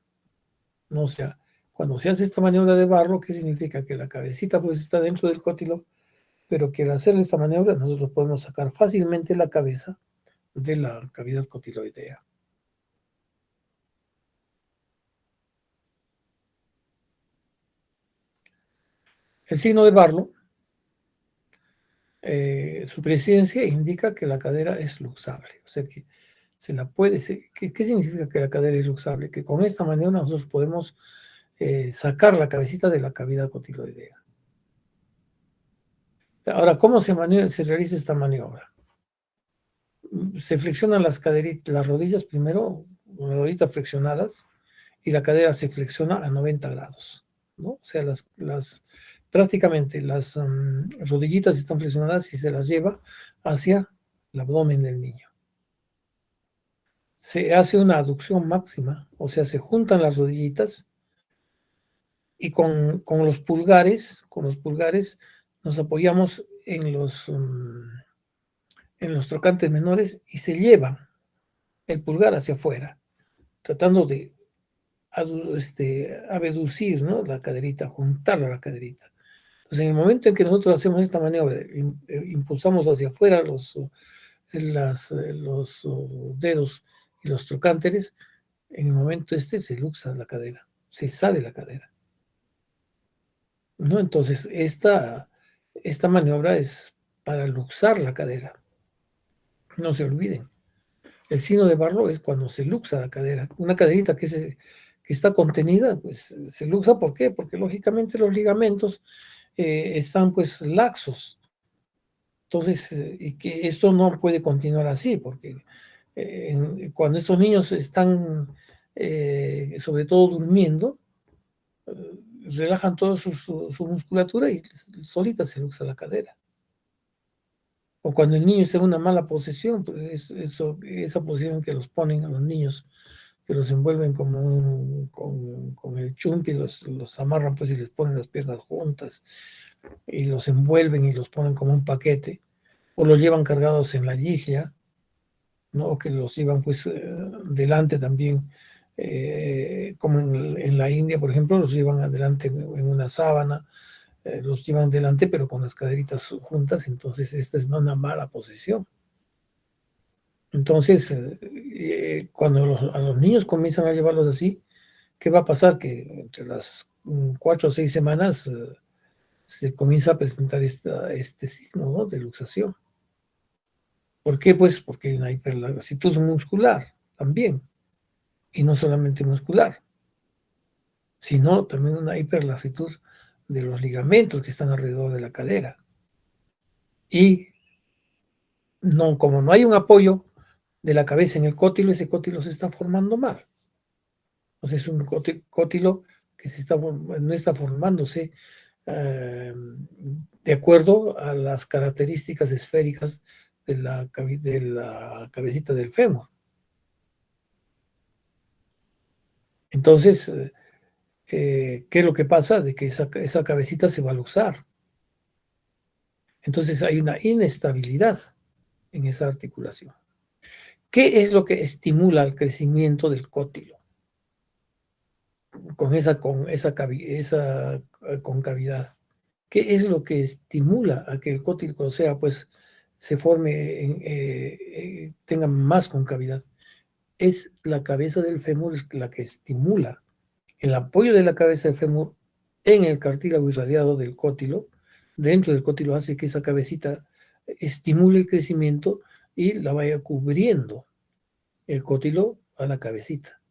¿no? O sea, cuando se hace esta maniobra de Barlow, ¿qué significa? Que la cabecita pues está dentro del cótilo, pero que al hacer esta maniobra nosotros podemos sacar fácilmente la cabeza de la cavidad cotiloidea. El signo de Barlow, su presencia indica que la cadera es luxable, o sea que se la puede. ¿Qué significa que la cadera es luxable? Que con esta maniobra nosotros podemos sacar la cabecita de la cavidad cotiloidea. Ahora, ¿cómo se realiza esta maniobra? Se flexionan las rodillas primero, las rodillas flexionadas, y la cadera se flexiona a 90 grados, ¿no? O sea, prácticamente las rodillitas están flexionadas y se las lleva hacia el abdomen del niño. Se hace una aducción máxima, o sea, se juntan las rodillitas y con los pulgares nos apoyamos en los trocantes menores y se lleva el pulgar hacia afuera, tratando de abducir, ¿no?, la caderita, juntarla a la caderita. Entonces, en el momento en que nosotros hacemos esta maniobra, impulsamos hacia afuera los dedos y los trocánteres, en el momento se luxa la cadera, se sale la cadera, ¿no? Entonces, esta maniobra es para luxar la cadera. No se olviden. El signo de Barlow es cuando se luxa la cadera. Una caderita que está contenida, pues se luxa. ¿Por qué? Porque lógicamente los ligamentos están pues laxos. Entonces, y que esto no puede continuar así, porque cuando estos niños están sobre todo durmiendo, relajan toda su musculatura y solita se luxa la cadera. O cuando el niño está en una mala posición, pues esa posición que los ponen a los niños, que los envuelven como con el chumpi, los amarran pues y les ponen las piernas juntas y los envuelven y los ponen como un paquete, o los llevan cargados en la yihya, ¿no? O que los llevan pues delante también, como en la India, por ejemplo, los llevan adelante en una sábana, los llevan delante pero con las caderitas juntas. Entonces esta es una mala posición. Entonces cuando a los niños comienzan a llevarlos así, ¿qué va a pasar? Que entre las 4 o 6 semanas se comienza a presentar este signo, ¿no?, de luxación. ¿Por qué? Pues porque hay una hiperlaxitud muscular también, y no solamente muscular, sino también una hiperlaxitud de los ligamentos que están alrededor de la cadera. Y como no hay un apoyo de la cabeza en el cótilo, ese cótilo se está formando mal. Entonces es un cótilo que no está formándose de acuerdo a las características esféricas de la cabecita del fémur. Entonces, ¿qué es lo que pasa? De que esa cabecita se va a luxar. Entonces hay una inestabilidad en esa articulación. ¿Qué es lo que estimula el crecimiento del cótilo? Con esa concavidad. ¿Qué es lo que estimula a que el cótilo, o sea, pues se forme, tenga más concavidad? Es la cabeza del fémur la que estimula el apoyo de la cabeza del fémur en el cartílago irradiado del cótilo. Dentro del cótilo hace que esa cabecita estimule el crecimiento y la vaya cubriendo el cótilo a la cabecita.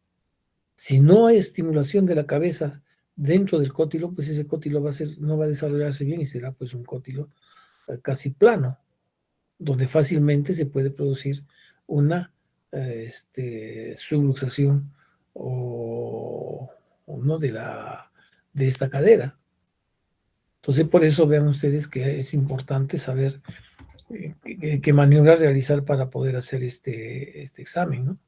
Si no hay estimulación de la cabeza dentro del cótilo, pues ese cótilo no va a desarrollarse bien y será pues un cótilo casi plano, donde fácilmente se puede producir una subluxación o no de esta cadera. Entonces, por eso vean ustedes que es importante saber qué maniobras realizar para poder hacer este examen, ¿no?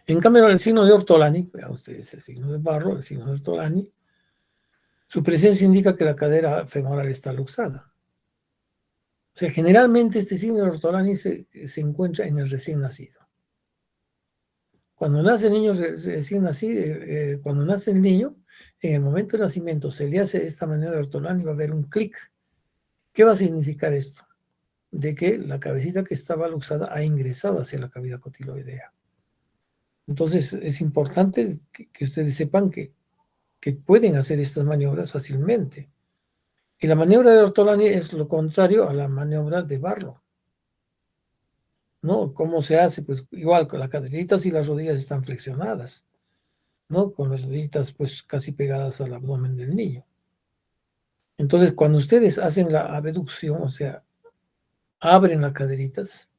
En cambio, el signo de Ortolani, vean ustedes el signo de Barlow, el signo de Ortolani, su presencia indica que la cadera femoral está luxada. O sea, generalmente este signo de Ortolani se encuentra en el recién nacido. Cuando nace el niño recién nacido, cuando nace el niño, en el momento de nacimiento se le hace de esta manera de Ortolani, va a haber un clic. ¿Qué va a significar esto? De que la cabecita que estaba luxada ha ingresado hacia la cavidad cotiloidea. Entonces es importante que ustedes sepan que pueden hacer estas maniobras fácilmente. Y la maniobra de Ortolani es lo contrario a la maniobra de Barlow, ¿no? ¿Cómo se hace? Pues igual con las caderitas y las rodillas están flexionadas. ¿no? Con las rodillitas pues casi pegadas al abdomen del niño. Entonces, cuando ustedes hacen la abducción, o sea, abren las caderitas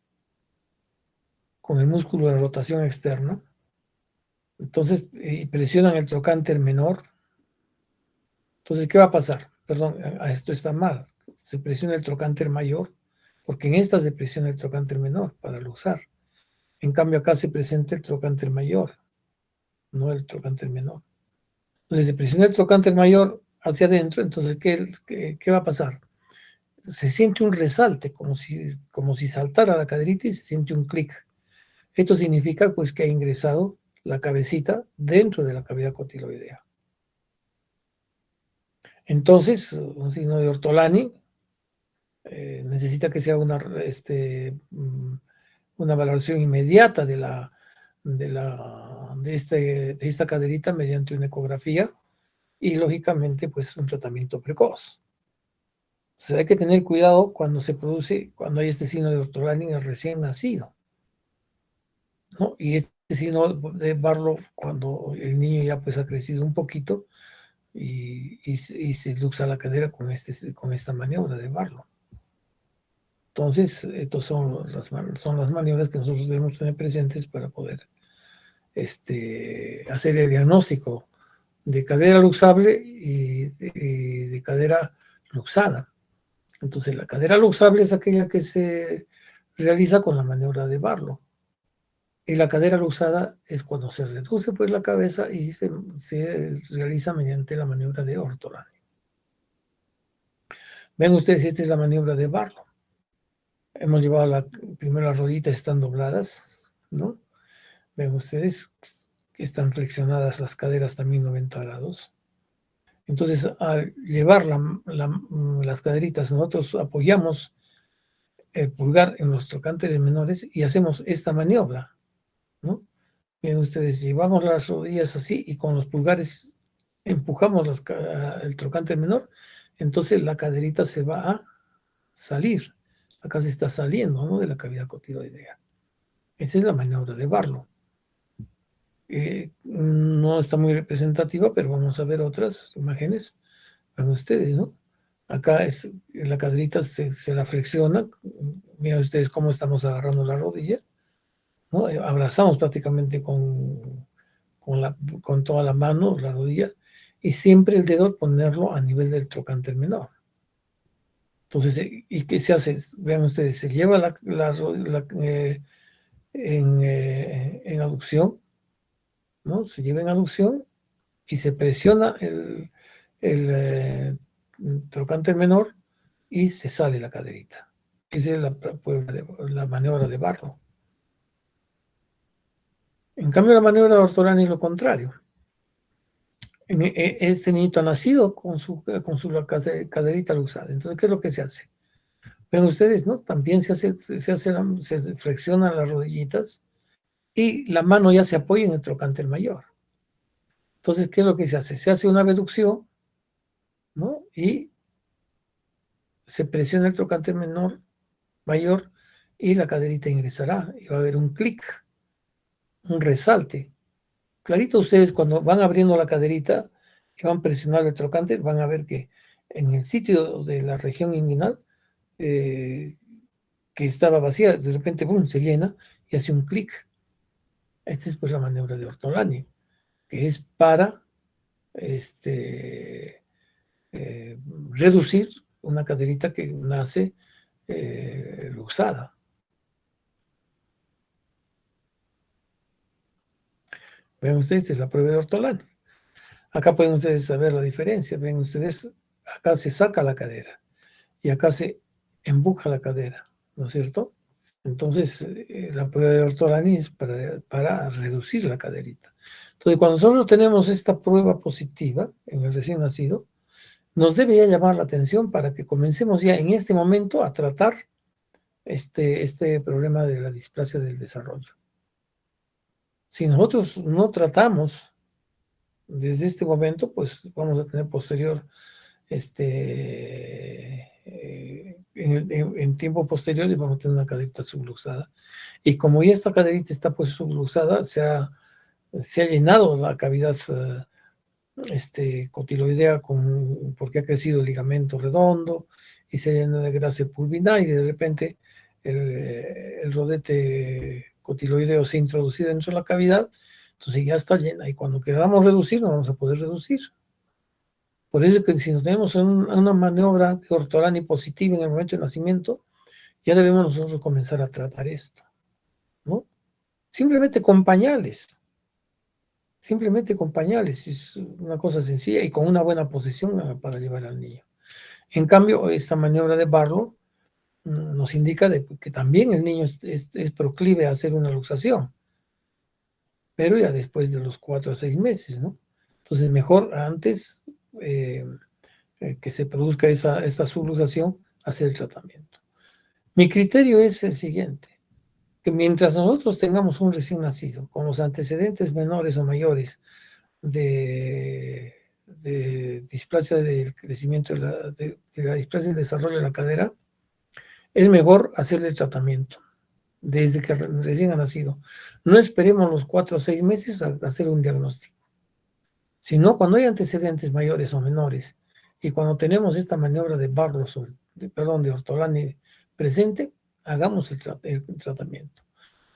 con el músculo de rotación externa, entonces presionan el trocánter menor. Entonces, ¿qué va a pasar? Perdón, esto está mal. Se presiona el trocánter mayor, porque en esta se presiona el trocánter menor para luxar. En cambio, acá se presenta el trocánter mayor, no el trocánter menor. Entonces, se presiona el trocánter mayor hacia adentro, entonces, ¿qué va a pasar? Se siente un resalte, como si saltara la caderita y se siente un clic. Esto significa pues que ha ingresado la cabecita dentro de la cavidad cotiloidea. Entonces, un signo de Ortolani necesita que sea una valoración inmediata de esta caderita mediante una ecografía y lógicamente pues un tratamiento precoz. O sea, hay que tener cuidado cuando cuando hay este signo de Ortolani en el recién nacido, ¿no? Y este signo de Barlow cuando el niño ya pues ha crecido un poquito y se luxa la cadera con esta maniobra de Barlow. Entonces, estas son las maniobras que nosotros debemos tener presentes para poder hacer el diagnóstico de cadera luxable y de cadera luxada. Entonces, la cadera luxable es aquella que se realiza con la maniobra de Barlow. Y la cadera luxada es cuando se reduce pues la cabeza y se realiza mediante la maniobra de Ortolani. Ven ustedes, esta es la maniobra de Barlow. Hemos llevado primero las rodillas están dobladas, ¿no? Ven ustedes que están flexionadas las caderas también 90 grados. Entonces, al llevar las caderitas, nosotros apoyamos el pulgar en los trocánteres menores y hacemos esta maniobra, ¿no? Ven ustedes, llevamos las rodillas así y con los pulgares empujamos el trocánter menor, entonces la caderita se va a salir. Acá se está saliendo, ¿no?, de la cavidad cotiloidea. Esa es la maniobra de Barlow. No está muy representativa, pero vamos a ver otras imágenes. Ven ustedes, ¿no? Acá la caderita se la flexiona. Miren ustedes cómo estamos agarrando la rodilla, ¿no? Abrazamos prácticamente con toda la mano la rodilla y siempre el dedo ponerlo a nivel del trocánter menor. Entonces, ¿y qué se hace? Vean ustedes, se lleva en aducción, ¿no? Se lleva en aducción y se presiona el trocánter menor y se sale la caderita. Esa es la maniobra de Barlow. En cambio, la maniobra de Ortolani es lo contrario. Este niñito ha nacido con su caderita luxada. Entonces, ¿qué es lo que se hace? Ven ustedes, ¿no? También se flexionan las rodillitas y la mano ya se apoya en el trocánter mayor. Entonces, ¿qué es lo que se hace? Se hace una abducción, ¿no? Y se presiona el trocánter mayor y la caderita ingresará y va a haber un clic, un resalte. Clarito, ustedes cuando van abriendo la caderita y van presionando el trocánter, van a ver que en el sitio de la región inguinal que estaba vacía, de repente boom, se llena y hace un clic. Esta es pues la maniobra de Ortolani, que es para reducir una caderita que nace luxada. Ven ustedes, esta es la prueba de Ortolani. Acá pueden ustedes saber la diferencia. Ven ustedes, acá se saca la cadera y acá se empuja la cadera, ¿no es cierto? Entonces, la prueba de Ortolani es para reducir la caderita. Entonces, cuando nosotros tenemos esta prueba positiva en el recién nacido, nos debe ya llamar la atención para que comencemos ya en este momento a tratar este problema de la displasia del desarrollo. Si nosotros no tratamos desde este momento, pues vamos a tener posterior, en tiempo posterior, vamos a tener una caderita subluxada. Y como ya esta caderita está pues subluxada, se ha se ha llenado la cavidad cotiloidea porque ha crecido el ligamento redondo y se llena de grasa pulvinar y de repente el rodete cotiloideo se ha introducido dentro de la cavidad, entonces ya está llena y cuando queramos reducir no vamos a poder reducir. Por eso que si no tenemos una maniobra de ortolani positiva en el momento de nacimiento, ya debemos nosotros comenzar a tratar esto, ¿no? Simplemente con pañales. Simplemente con pañales, es una cosa sencilla y con una buena posición para llevar al niño. En cambio, esta maniobra de Barlow nos indica que también el niño es proclive a hacer una luxación, pero ya después de los 4 a 6 meses, ¿no? Entonces, mejor antes que se produzca esta subluxación, hacer el tratamiento. Mi criterio es el siguiente, que mientras nosotros tengamos un recién nacido con los antecedentes menores o mayores de displasia del crecimiento de la displasia del desarrollo de la cadera, es mejor hacerle el tratamiento desde que recién ha nacido. No esperemos los 4 a 6 meses a hacer un diagnóstico, sino cuando hay antecedentes mayores o menores y cuando tenemos esta maniobra de Barlow, de Ortolani presente, hagamos el tratamiento.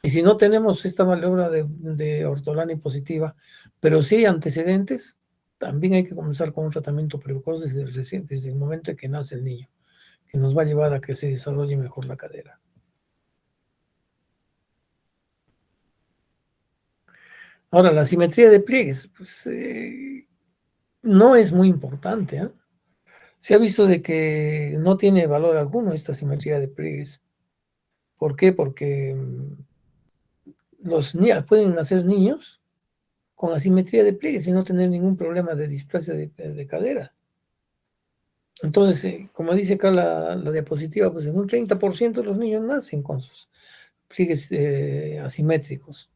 Y si no tenemos esta maniobra de Ortolani positiva, pero sí hay antecedentes, también hay que comenzar con un tratamiento precoz desde el momento en que nace el niño, que nos va a llevar a que se desarrolle mejor la cadera. Ahora, la simetría de pliegues, pues, no es muy importante, ¿eh? Se ha visto de que no tiene valor alguno esta simetría de pliegues. ¿Por qué? Porque pueden nacer niños con asimetría de pliegues y no tener ningún problema de displasia de cadera. Entonces, como dice acá la diapositiva, pues en un 30% de los niños nacen con sus pliegues asimétricos,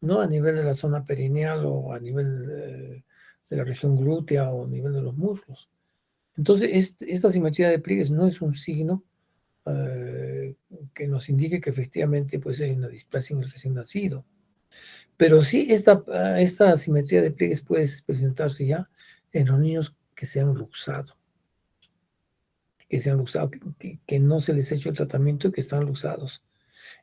¿no? A nivel de la zona perineal o a nivel de la región glútea o a nivel de los muslos. Entonces, esta asimetría de pliegues no es un signo que nos indique que efectivamente pues, hay una displasia en el recién nacido. Pero sí, esta asimetría de pliegues puede presentarse ya en los niños que se han luxado. Que no se les ha hecho el tratamiento y que están luxados.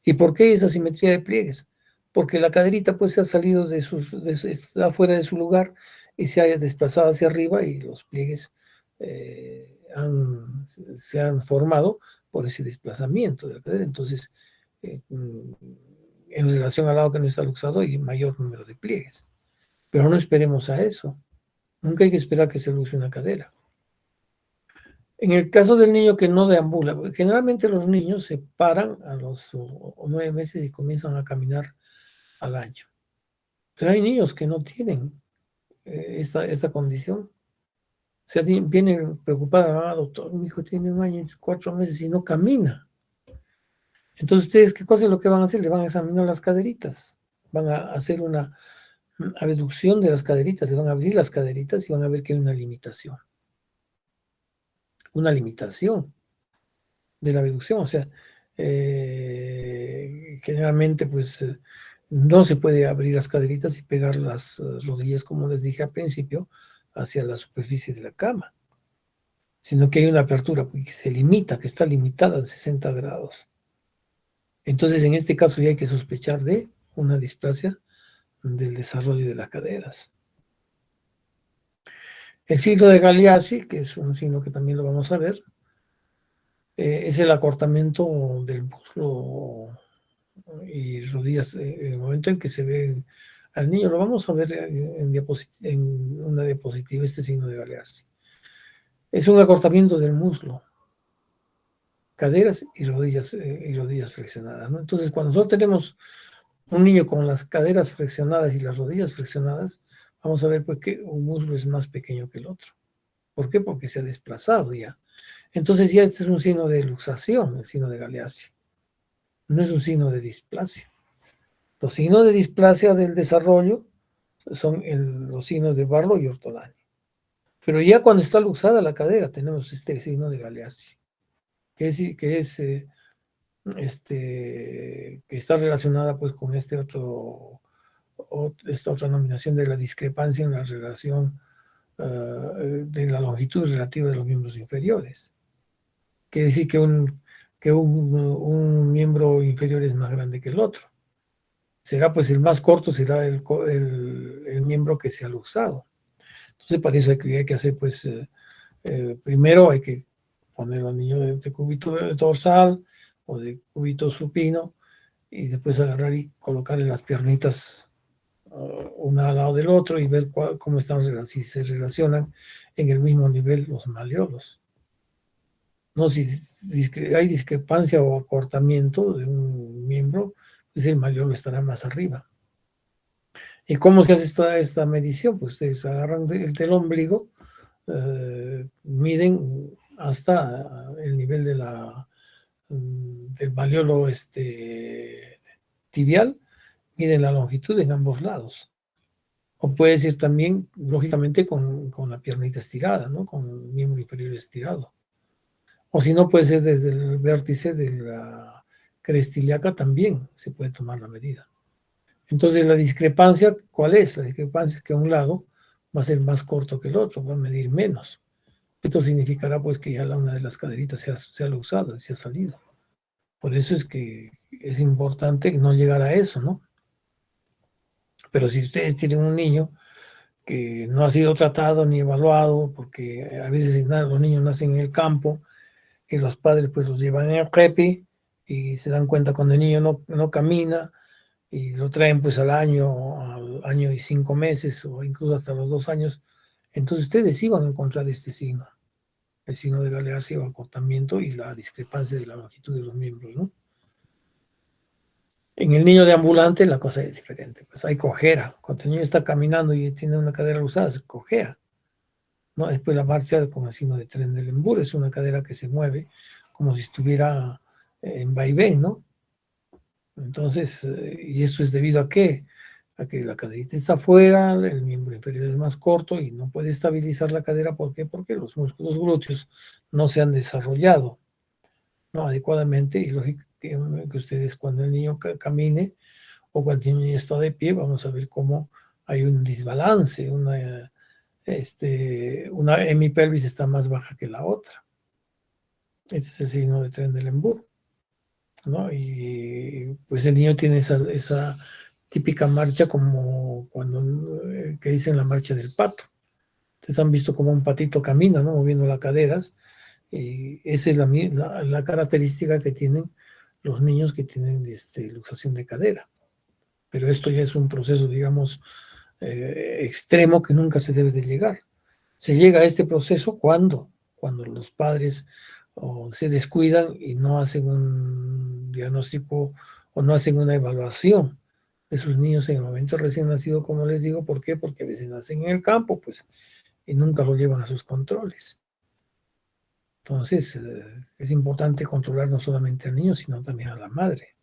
¿Y por qué esa asimetría de pliegues? Porque la caderita pues se ha salido está fuera de su lugar y se ha desplazado hacia arriba y los pliegues se han formado por ese desplazamiento de la cadera. Entonces, en relación al lado que no está luxado hay mayor número de pliegues. Pero no esperemos a eso. Nunca hay que esperar que se luxe una cadera. En el caso del niño que no deambula, generalmente los niños se paran a los 9 meses y comienzan a caminar al año. Pero hay niños que no tienen esta condición. O sea, viene preocupada, doctor, mi hijo tiene 1 año y 4 meses y no camina. Entonces, ¿ustedes qué cosa es lo que van a hacer? Le van a examinar las caderitas. Van a hacer una reducción de las caderitas, le van a abrir las caderitas y van a ver que hay una limitación. Una limitación de la abducción, o sea, generalmente pues no se puede abrir las caderitas y pegar las rodillas, como les dije al principio, hacia la superficie de la cama, sino que hay una apertura que se limita, que está limitada a 60 grados. Entonces, en este caso ya hay que sospechar de una displasia del desarrollo de las caderas. El signo de Galeazzi, que es un signo que también lo vamos a ver, es el acortamiento del muslo y rodillas en el momento en que se ve al niño. Lo vamos a ver en una diapositiva, este signo de Galeazzi. Es un acortamiento del muslo, caderas y rodillas flexionadas, ¿no? Entonces, cuando nosotros tenemos un niño con las caderas flexionadas y las rodillas flexionadas, vamos a ver por qué un muslo es más pequeño que el otro. ¿Por qué? Porque se ha desplazado ya. Entonces ya este es un signo de luxación, el signo de Galeazzi. No es un signo de displasia. Los signos de displasia del desarrollo son los signos de Barlow y Ortolani. Pero ya cuando está luxada la cadera tenemos este signo de Galeazzi, que está relacionada pues con este otro o esta otra nominación de la discrepancia en la relación de la longitud relativa de los miembros inferiores. Quiere decir que un miembro inferior es más grande que el otro. Será pues el más corto, será el miembro que se ha luxado. Entonces para eso hay que hacer pues, primero hay que poner al niño de cúbito dorsal o de cúbito supino y después agarrar y colocarle las piernitas una al lado del otro y ver cómo están, si se relacionan en el mismo nivel los malleolos. No, si hay discrepancia o acortamiento de un miembro, pues el malleolo estará más arriba. ¿Y cómo se hace esta medición? Pues ustedes agarran del ombligo, miden hasta el nivel del malleolo tibial, miden la longitud en ambos lados. O puede ser también, lógicamente, con la piernita estirada, ¿no? Con el miembro inferior estirado. O si no, puede ser desde el vértice de la cresta ilíaca también se puede tomar la medida. Entonces, la discrepancia, ¿cuál es? La discrepancia es que un lado va a ser más corto que el otro, va a medir menos. Esto significará pues que ya una de las caderitas se ha usado, se ha salido. Por eso es que es importante no llegar a eso, ¿no? Pero si ustedes tienen un niño que no ha sido tratado ni evaluado, porque a veces los niños nacen en el campo y los padres pues los llevan en el crepi y se dan cuenta cuando el niño no camina y lo traen pues al año y 5 meses o incluso hasta los 2 años, entonces ustedes sí van a encontrar este signo, el signo de galearse o acortamiento y la discrepancia de la longitud de los miembros, ¿no? En el niño deambulante la cosa es diferente, pues hay cojera. Cuando el niño está caminando y tiene una cadera usada, se cojea, ¿no? Después la marcha con el signo de Trendelenburg es una cadera que se mueve como si estuviera en vaivén, ¿no? Entonces, ¿y esto es debido a qué? A que la caderita está afuera, el miembro inferior es más corto y no puede estabilizar la cadera. ¿Por qué? Porque los músculos glúteos no se han desarrollado, ¿no? Adecuadamente, y lógico que ustedes cuando el niño camine o cuando el niño está de pie, vamos a ver cómo hay un desbalance, una hemipelvis está más baja que la otra. Este es el signo de Trendelenburg, ¿no? Y pues el niño tiene esa típica marcha como cuando que dicen la marcha del pato. Ustedes han visto como un patito camina, ¿no? Moviendo las caderas. Y esa es la característica que tienen los niños que tienen luxación de cadera. Pero esto ya es un proceso, digamos, extremo que nunca se debe de llegar. Se llega a este proceso cuando los padres se descuidan y no hacen un diagnóstico o no hacen una evaluación de sus niños en el momento recién nacido, como les digo. ¿Por qué? Porque a veces nacen en el campo, pues, y nunca lo llevan a sus controles. Entonces, es importante controlar no solamente al niño, sino también a la madre.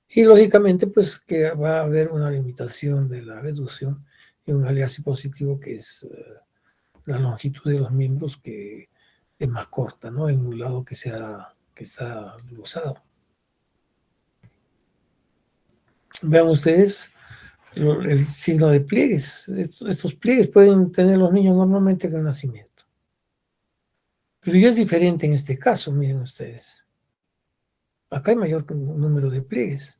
Y lógicamente, pues, que va a haber una limitación de la reducción y un alias positivo que es la longitud de los miembros que es más corta, ¿no? En un lado que está usado. Vean ustedes el signo de pliegues. Estos pliegues pueden tener los niños normalmente en el nacimiento. Pero ya es diferente en este caso, miren ustedes. Acá hay mayor número de pliegues.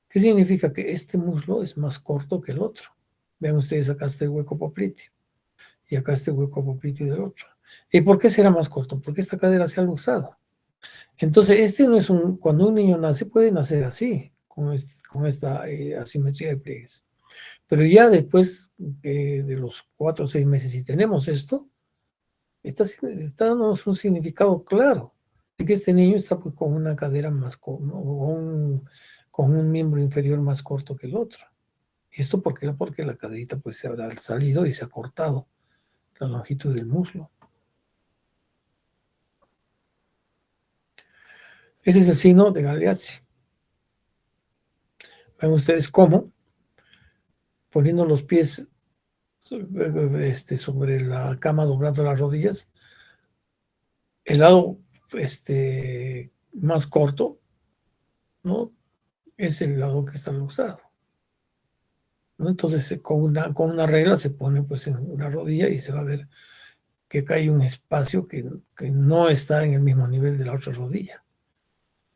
¿Qué significa? Que este muslo es más corto que el otro. Vean ustedes, acá está el hueco popliteo y acá está el hueco popliteo del otro. ¿Y por qué será más corto? Porque esta cadera se ha luxado. Entonces, no es cuando un niño nace, puede nacer así, con esta asimetría de pliegues. Pero ya después de los 4 o 6 meses, si tenemos esto, está dándonos un significado claro de que este niño está pues con una cadera más con un miembro inferior más corto que el otro. ¿Y esto por qué? Porque la caderita pues se habrá salido y se ha cortado la longitud del muslo. Ese es el signo de Galeazzi. Ven ustedes cómo, poniendo los pies sobre la cama, doblando las rodillas, el lado más corto, ¿no? Es el lado que está luxado. ¿no? Entonces, con una regla se pone pues en la rodilla y se va a ver que hay un espacio que no está en el mismo nivel de la otra rodilla,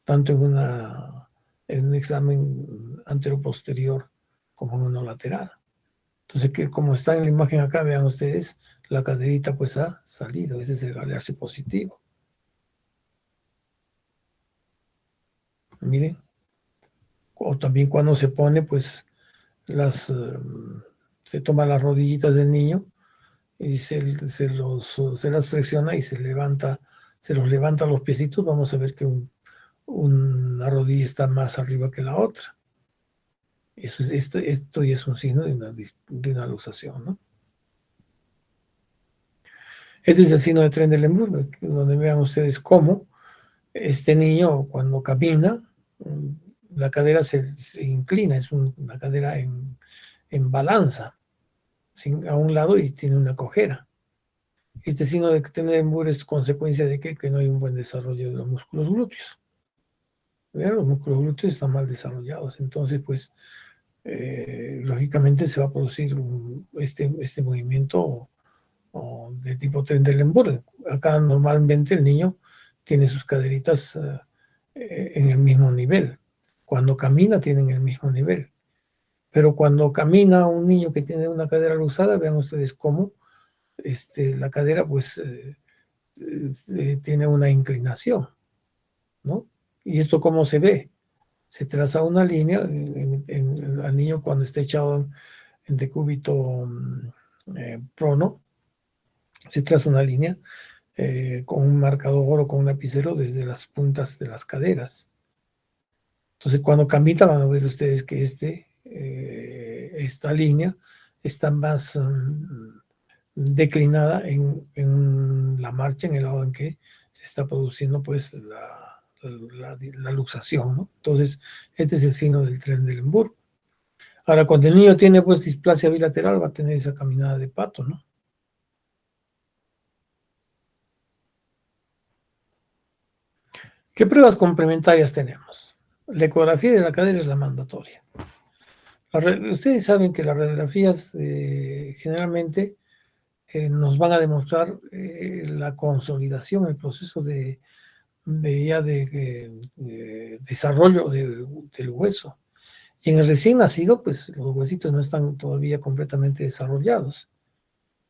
tanto en un examen anteroposterior como en uno lateral. Entonces, que como está en la imagen acá, vean ustedes, la caderita pues ha salido, ese es el Galerci positivo. Miren, o también cuando se pone pues las, se toma las rodillitas del niño y se las flexiona y se los levanta los piecitos, vamos a ver que una rodilla está más arriba que la otra. Esto ya es un signo de una luxación, ¿no? Este es el signo de Trendelenburg, donde vean ustedes cómo este niño cuando camina, la cadera se inclina, es una cadera en balanza a un lado y tiene una cojera. Este signo de Trendelenburg es consecuencia de que no hay un buen desarrollo de los músculos glúteos. ¿Vean? Los músculos glúteos están mal desarrollados, entonces pues lógicamente se va a producir este movimiento de tipo Trendelenburg. Acá normalmente el niño tiene sus caderitas en el mismo nivel. Cuando camina tienen el mismo nivel. Pero cuando camina un niño que tiene una cadera luxada, vean ustedes cómo la cadera pues tiene una inclinación, ¿no? ¿Y esto cómo se ve? Se traza una línea al niño cuando está echado en decúbito prono, se traza una línea con un marcador o con un lapicero desde las puntas de las caderas. Entonces, cuando camina van a ver ustedes que esta línea está más declinada en la marcha, en el lado en que se está produciendo pues la luxación, ¿no? Entonces, este es el signo del Trendelenburg. Ahora, cuando el niño tiene pues displasia bilateral, va a tener esa caminada de pato, ¿no? ¿Qué pruebas complementarias tenemos? La ecografía de la cadera es la mandatoria. Ustedes saben que las radiografías generalmente nos van a demostrar la consolidación, el proceso de desarrollo del hueso. Y en el recién nacido, pues los huesitos no están todavía completamente desarrollados,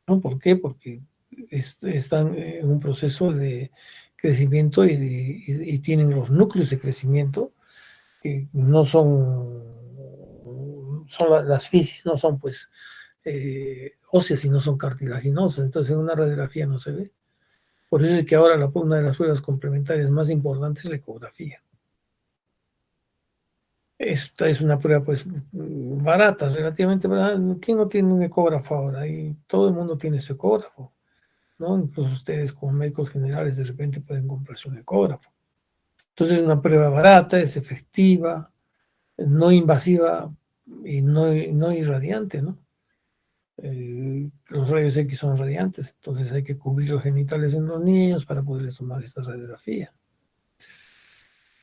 ¿no? ¿Por qué? Porque están en un proceso de crecimiento y tienen los núcleos de crecimiento que no son las fisis, no son pues óseas y no son cartilaginosas, entonces en una radiografía no se ve. Por eso es que ahora una de las pruebas complementarias más importantes es la ecografía. Esta es una prueba pues barata, relativamente barata. ¿Quién no tiene un ecógrafo ahora? Y todo el mundo tiene su ecógrafo, ¿no? Incluso ustedes como médicos generales de repente pueden comprarse un ecógrafo. Entonces es una prueba barata, es efectiva, no invasiva y no irradiante, ¿no? Los rayos X son radiantes, entonces hay que cubrir los genitales en los niños para poderles tomar esta radiografía.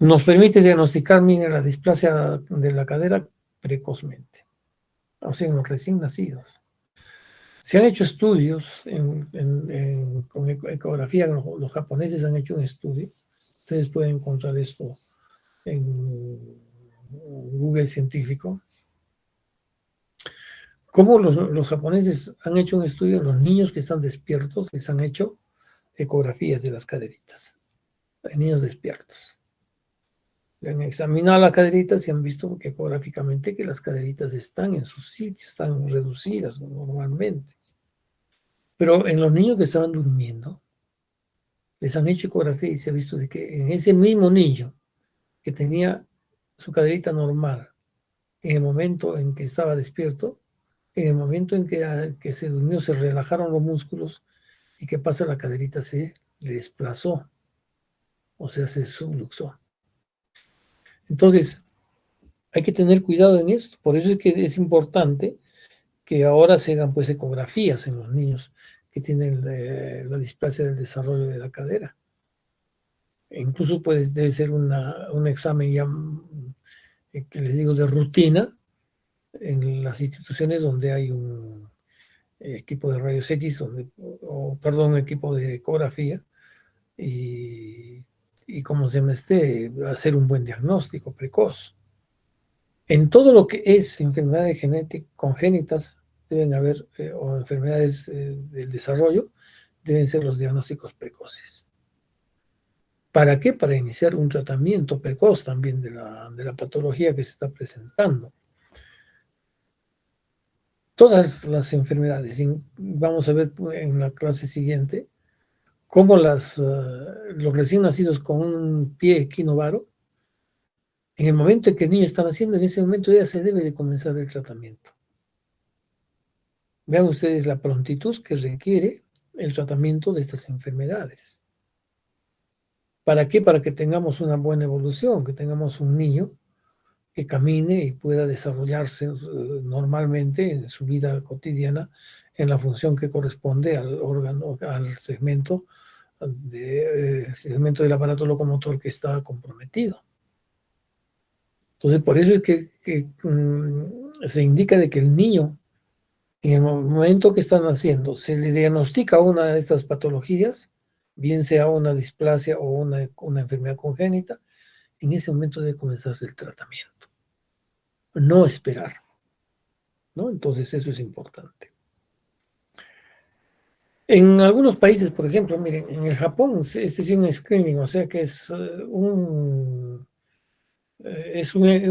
Nos permite diagnosticar, mire, la displasia de la cadera precozmente, o sea, en los recién nacidos. Se han hecho estudios con ecografía, los japoneses han hecho un estudio, ustedes pueden encontrar esto en Google científico, cómo los japoneses han hecho un estudio en los niños que están despiertos, les han hecho ecografías de las caderitas, en niños despiertos. Le han examinado las caderitas y han visto que ecográficamente que las caderitas están en su sitio, están reducidas normalmente. Pero en los niños que estaban durmiendo, les han hecho ecografía y se ha visto de que en ese mismo niño que tenía su caderita normal, en el momento en que estaba despierto, en el momento en que se durmió, se relajaron los músculos y que pasa la caderita se desplazó, o sea, se subluxó. Entonces, hay que tener cuidado en esto. Por eso es que es importante que ahora se hagan pues ecografías en los niños que tienen la displasia del desarrollo de la cadera. E incluso debe ser un examen ya que les digo de rutina, en las instituciones donde hay un equipo de rayos X, perdón, un equipo de ecografía, y, y como se me esté, hacer un buen diagnóstico precoz. En todo lo que es enfermedades congénitas, deben haber, o enfermedades del desarrollo, deben ser los diagnósticos precoces. ¿Para qué? Para iniciar un tratamiento precoz también de la patología que se está presentando. Todas las enfermedades, vamos a ver en la clase siguiente, cómo los recién nacidos con un pie equinovaro, en el momento en que el niño está naciendo, en ese momento ya se debe de comenzar el tratamiento. Vean ustedes la prontitud que requiere el tratamiento de estas enfermedades. ¿Para qué? Para que tengamos una buena evolución, que tengamos un niño que camine y pueda desarrollarse normalmente en su vida cotidiana en la función que corresponde al órgano, al segmento del aparato locomotor que está comprometido. Entonces, por eso es que se indica de que el niño, en el momento que está naciendo, se le diagnostica una de estas patologías, bien sea una displasia o una enfermedad congénita, en ese momento debe comenzarse el tratamiento. No esperar, ¿no? Entonces, eso es importante. En algunos países, por ejemplo, miren, en el Japón, este es un screening, o sea que es un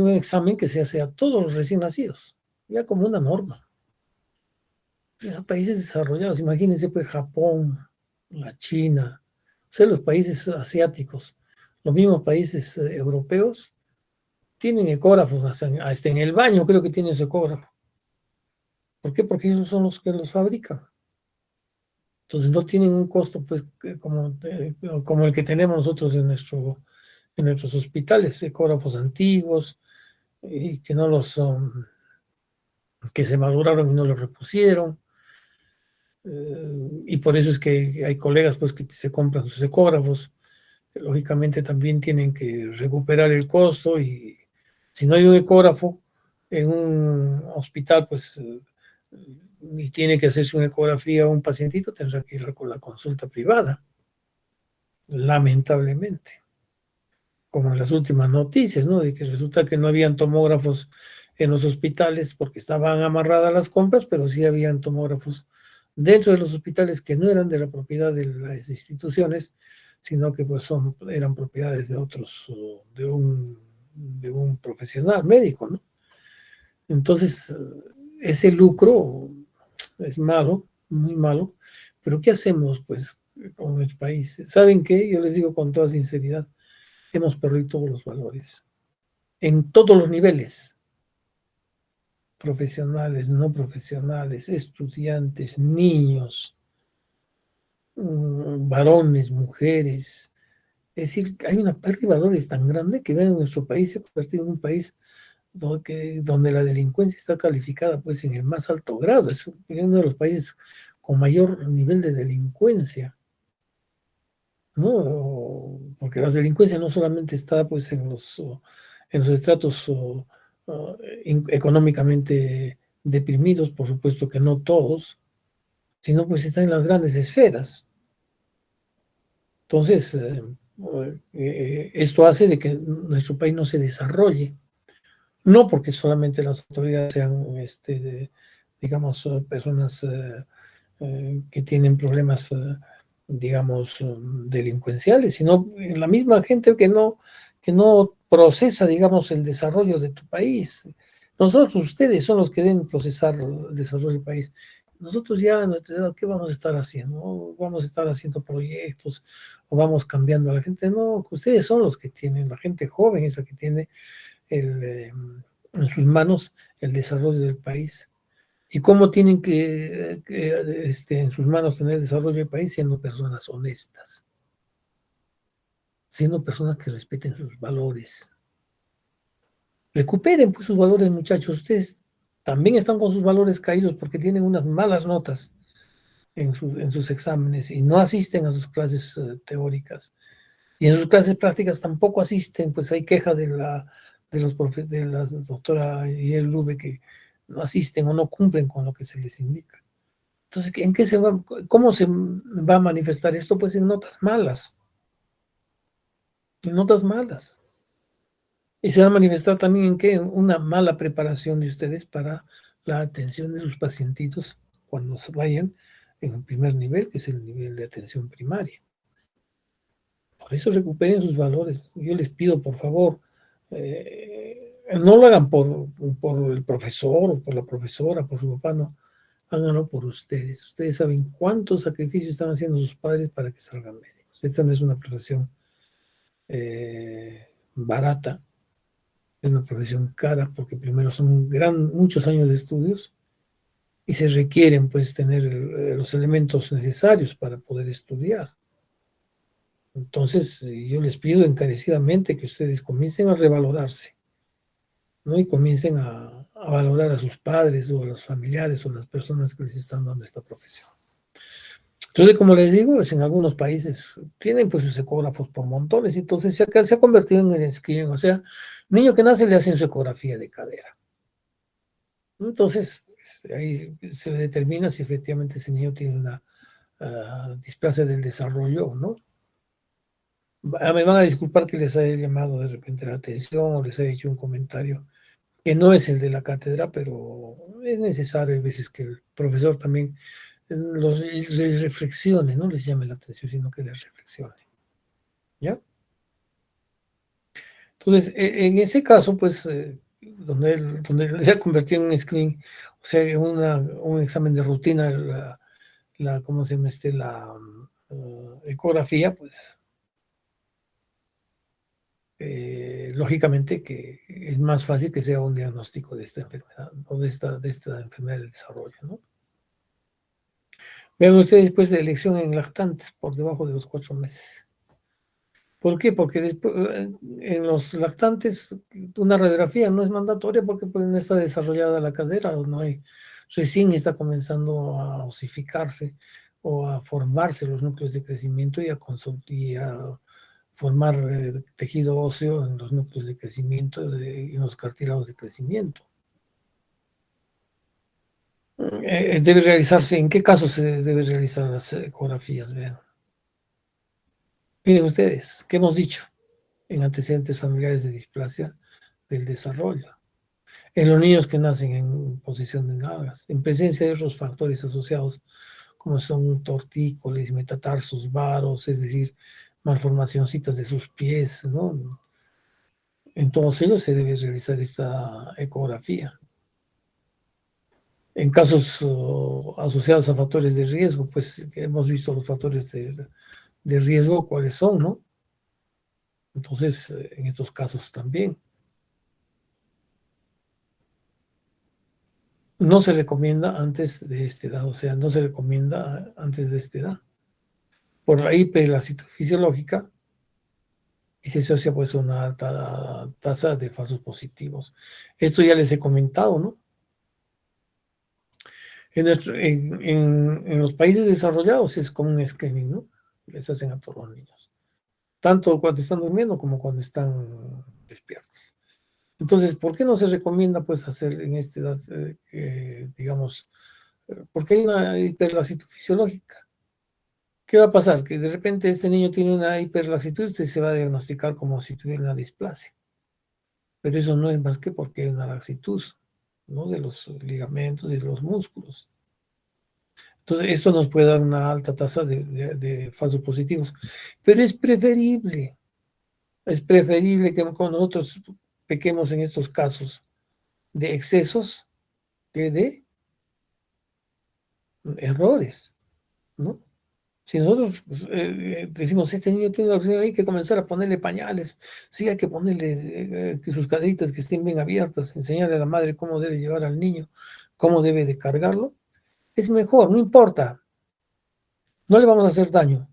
examen que se hace a todos los recién nacidos, ya como una norma. Son países desarrollados, imagínense pues Japón, la China, o sea, los países asiáticos, los mismos países europeos, tienen ecógrafos, hasta en el baño creo que tienen su ecógrafo. ¿Por qué? Porque ellos son los que los fabrican. Entonces no tienen un costo pues como el que tenemos nosotros en nuestros hospitales, ecógrafos antiguos, y que no los que se maduraron y no los repusieron. Y por eso es que hay colegas pues que se compran sus ecógrafos. Lógicamente también tienen que recuperar el costo, y si no hay un ecógrafo en un hospital, pues y tiene que hacerse una ecografía a un pacientito, tendrá que ir con la consulta privada, lamentablemente, como en las últimas noticias, ¿no? De que resulta que no habían tomógrafos en los hospitales porque estaban amarradas las compras, pero sí habían tomógrafos dentro de los hospitales que no eran de la propiedad de las instituciones, sino que pues eran propiedades de otros, de un profesional médico, ¿no? Entonces, ese lucro es malo, muy malo, pero ¿qué hacemos pues con el país? ¿Saben qué? Yo les digo con toda sinceridad, hemos perdido todos los valores, en todos los niveles, profesionales, no profesionales, estudiantes, niños, varones, mujeres. Es decir, hay una pérdida de valores tan grande que en nuestro país se ha convertido en un país donde la delincuencia está calificada pues en el más alto grado. Es uno de los países con mayor nivel de delincuencia, ¿no? Porque la delincuencia no solamente está pues en los estratos económicamente deprimidos, por supuesto que no todos, sino pues está en las grandes esferas. Entonces, esto hace de que nuestro país no se desarrolle, no porque solamente las autoridades sean, digamos, personas que tienen problemas, digamos, delincuenciales, sino la misma gente que no procesa, digamos, el desarrollo de tu país. Nosotros, ustedes son los que deben procesar el desarrollo del país. Nosotros ya a nuestra edad, ¿qué vamos a estar haciendo? ¿No? ¿Vamos a estar haciendo proyectos o vamos cambiando a la gente? No, ustedes son los que tienen, la gente joven es la que tiene en sus manos el desarrollo del país. ¿Y cómo tienen que en sus manos tener el desarrollo del país? Siendo personas honestas, siendo personas que respeten sus valores. Recuperen pues sus valores, muchachos. Ustedes también están con sus valores caídos porque tienen unas malas notas en sus exámenes y no asisten a sus clases teóricas. Y en sus clases prácticas tampoco asisten, pues hay queja de la doctora Yel Lube que no asisten o no cumplen con lo que se les indica. Entonces, ¿cómo se va a manifestar esto? Pues en notas malas, en notas malas. Y se va a manifestar también en qué, una mala preparación de ustedes para la atención de los pacientitos cuando se vayan en el primer nivel, que es el nivel de atención primaria. Por eso recuperen sus valores. Yo les pido, por favor, no lo hagan por el profesor o por la profesora, por su papá, no. Háganlo por ustedes. Ustedes saben cuántos sacrificios están haciendo sus padres para que salgan médicos. Esta no es una profesión barata, es una profesión cara, porque primero son muchos años de estudios y se requieren pues tener los elementos necesarios para poder estudiar. Entonces, yo les pido encarecidamente que ustedes comiencen a revalorarse, ¿no? Y comiencen a valorar a sus padres o a los familiares o las personas que les están dando esta profesión. Entonces, como les digo, en algunos países tienen pues sus ecógrafos por montones, entonces se ha convertido en el screening, o sea, niño que nace le hacen su ecografía de cadera. Entonces, pues, ahí se determina si efectivamente ese niño tiene una displasia del desarrollo o no. Me van a disculpar que les haya llamado de repente la atención o les haya hecho un comentario que no es el de la cátedra, pero es necesario a veces que el profesor también les reflexione, no les llame la atención, sino que les reflexione. ¿Ya? Entonces, en ese caso, pues, donde se ha convertido en un screen, o sea, en un examen de rutina, ¿cómo se llama la ecografía? Pues, lógicamente que es más fácil que sea un diagnóstico de esta enfermedad o de esta enfermedad del desarrollo, ¿no? Vean ustedes, pues, de elección en lactantes por debajo de los 4 meses. ¿Por qué? Porque después, en los lactantes una radiografía no es mandatoria porque pues, no está desarrollada la cadera o no hay, recién está comenzando a osificarse o a formarse los núcleos de crecimiento y a formar tejido óseo en los núcleos de crecimiento y en los cartílagos de crecimiento. Debe realizarse, ¿en qué casos se debe realizar las ecografías? Vean. Miren ustedes, ¿qué hemos dicho? En antecedentes familiares de displasia del desarrollo, en los niños que nacen en posición de nalgas, en presencia de otros factores asociados como son tortícolis, metatarsos, varos, es decir, malformacioncitas de sus pies, ¿no? En todos ellos se debe realizar esta ecografía. En casos asociados a factores de riesgo, pues hemos visto los factores de riesgo, cuáles son, ¿no? Entonces, en estos casos también. No se recomienda antes de esta edad, o sea, no se recomienda antes de esta edad. Por la hiperlaxitud fisiológica y se asocia pues a una alta tasa de falsos positivos. Esto ya les he comentado, ¿no? En los países desarrollados es como un screening, ¿no? Les hacen a todos los niños, tanto cuando están durmiendo como cuando están despiertos. Entonces, ¿por qué no se recomienda pues hacer en esta edad, digamos, porque hay una hiperlaxitud fisiológica? ¿Qué va a pasar? Que de repente este niño tiene una hiperlaxitud y usted se va a diagnosticar como si tuviera una displasia. Pero eso no es más que porque hay una laxitud, ¿no? De los ligamentos y de los músculos. Entonces, esto nos puede dar una alta tasa de falsos positivos. Pero es preferible que nosotros pequemos en estos casos de excesos que de errores, ¿no? Si nosotros decimos, este niño tiene una opción, hay que comenzar a ponerle pañales, sí, hay que ponerle que sus caderitas que estén bien abiertas, enseñarle a la madre cómo debe llevar al niño, cómo debe de cargarlo, es mejor, no importa, no le vamos a hacer daño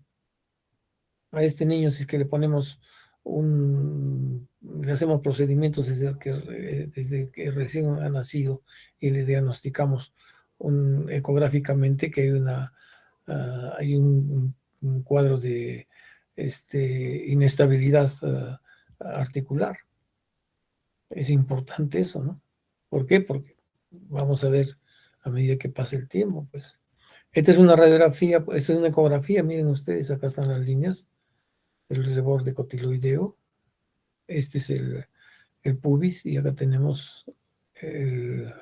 a este niño si es que le ponemos le hacemos procedimientos desde que recién ha nacido y le diagnosticamos ecográficamente que hay un cuadro de inestabilidad articular. Es importante eso, ¿no? ¿Por qué? Porque vamos a ver a medida que pase el tiempo, pues. Esta es una radiografía, esta es una ecografía, miren ustedes, acá están las líneas, el reborde cotiloideo, este es el pubis, y acá tenemos el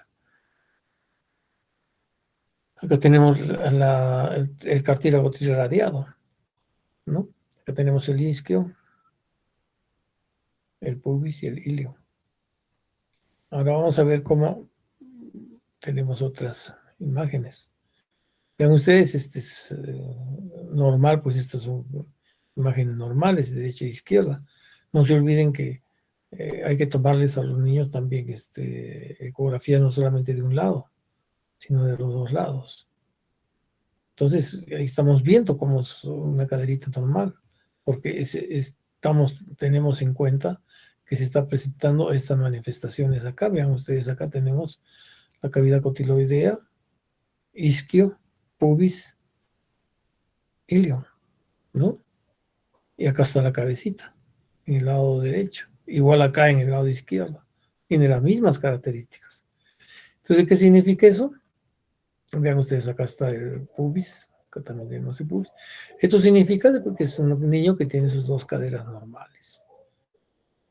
cartílago triradiado, ¿no? Acá tenemos el isquio, el pubis y el ilio. Ahora vamos a ver cómo tenemos otras imágenes. Vean ustedes, este es normal, pues estas son imágenes normales, de derecha e izquierda. No se olviden que hay que tomarles a los niños también ecografía no solamente de un lado, sino de los dos lados. Entonces, ahí estamos viendo cómo es una caderita normal, porque tenemos en cuenta que se está presentando estas manifestaciones acá. Vean ustedes, acá tenemos la cavidad cotiloidea, isquio, pubis, ilio, ¿no? Y acá está la cabecita, en el lado derecho. Igual acá en el lado izquierdo. Tiene las mismas características. Entonces, ¿qué significa eso? Vean ustedes, acá está el pubis, acá también tenemos el pubis. Esto significa que es un niño que tiene sus dos caderas normales.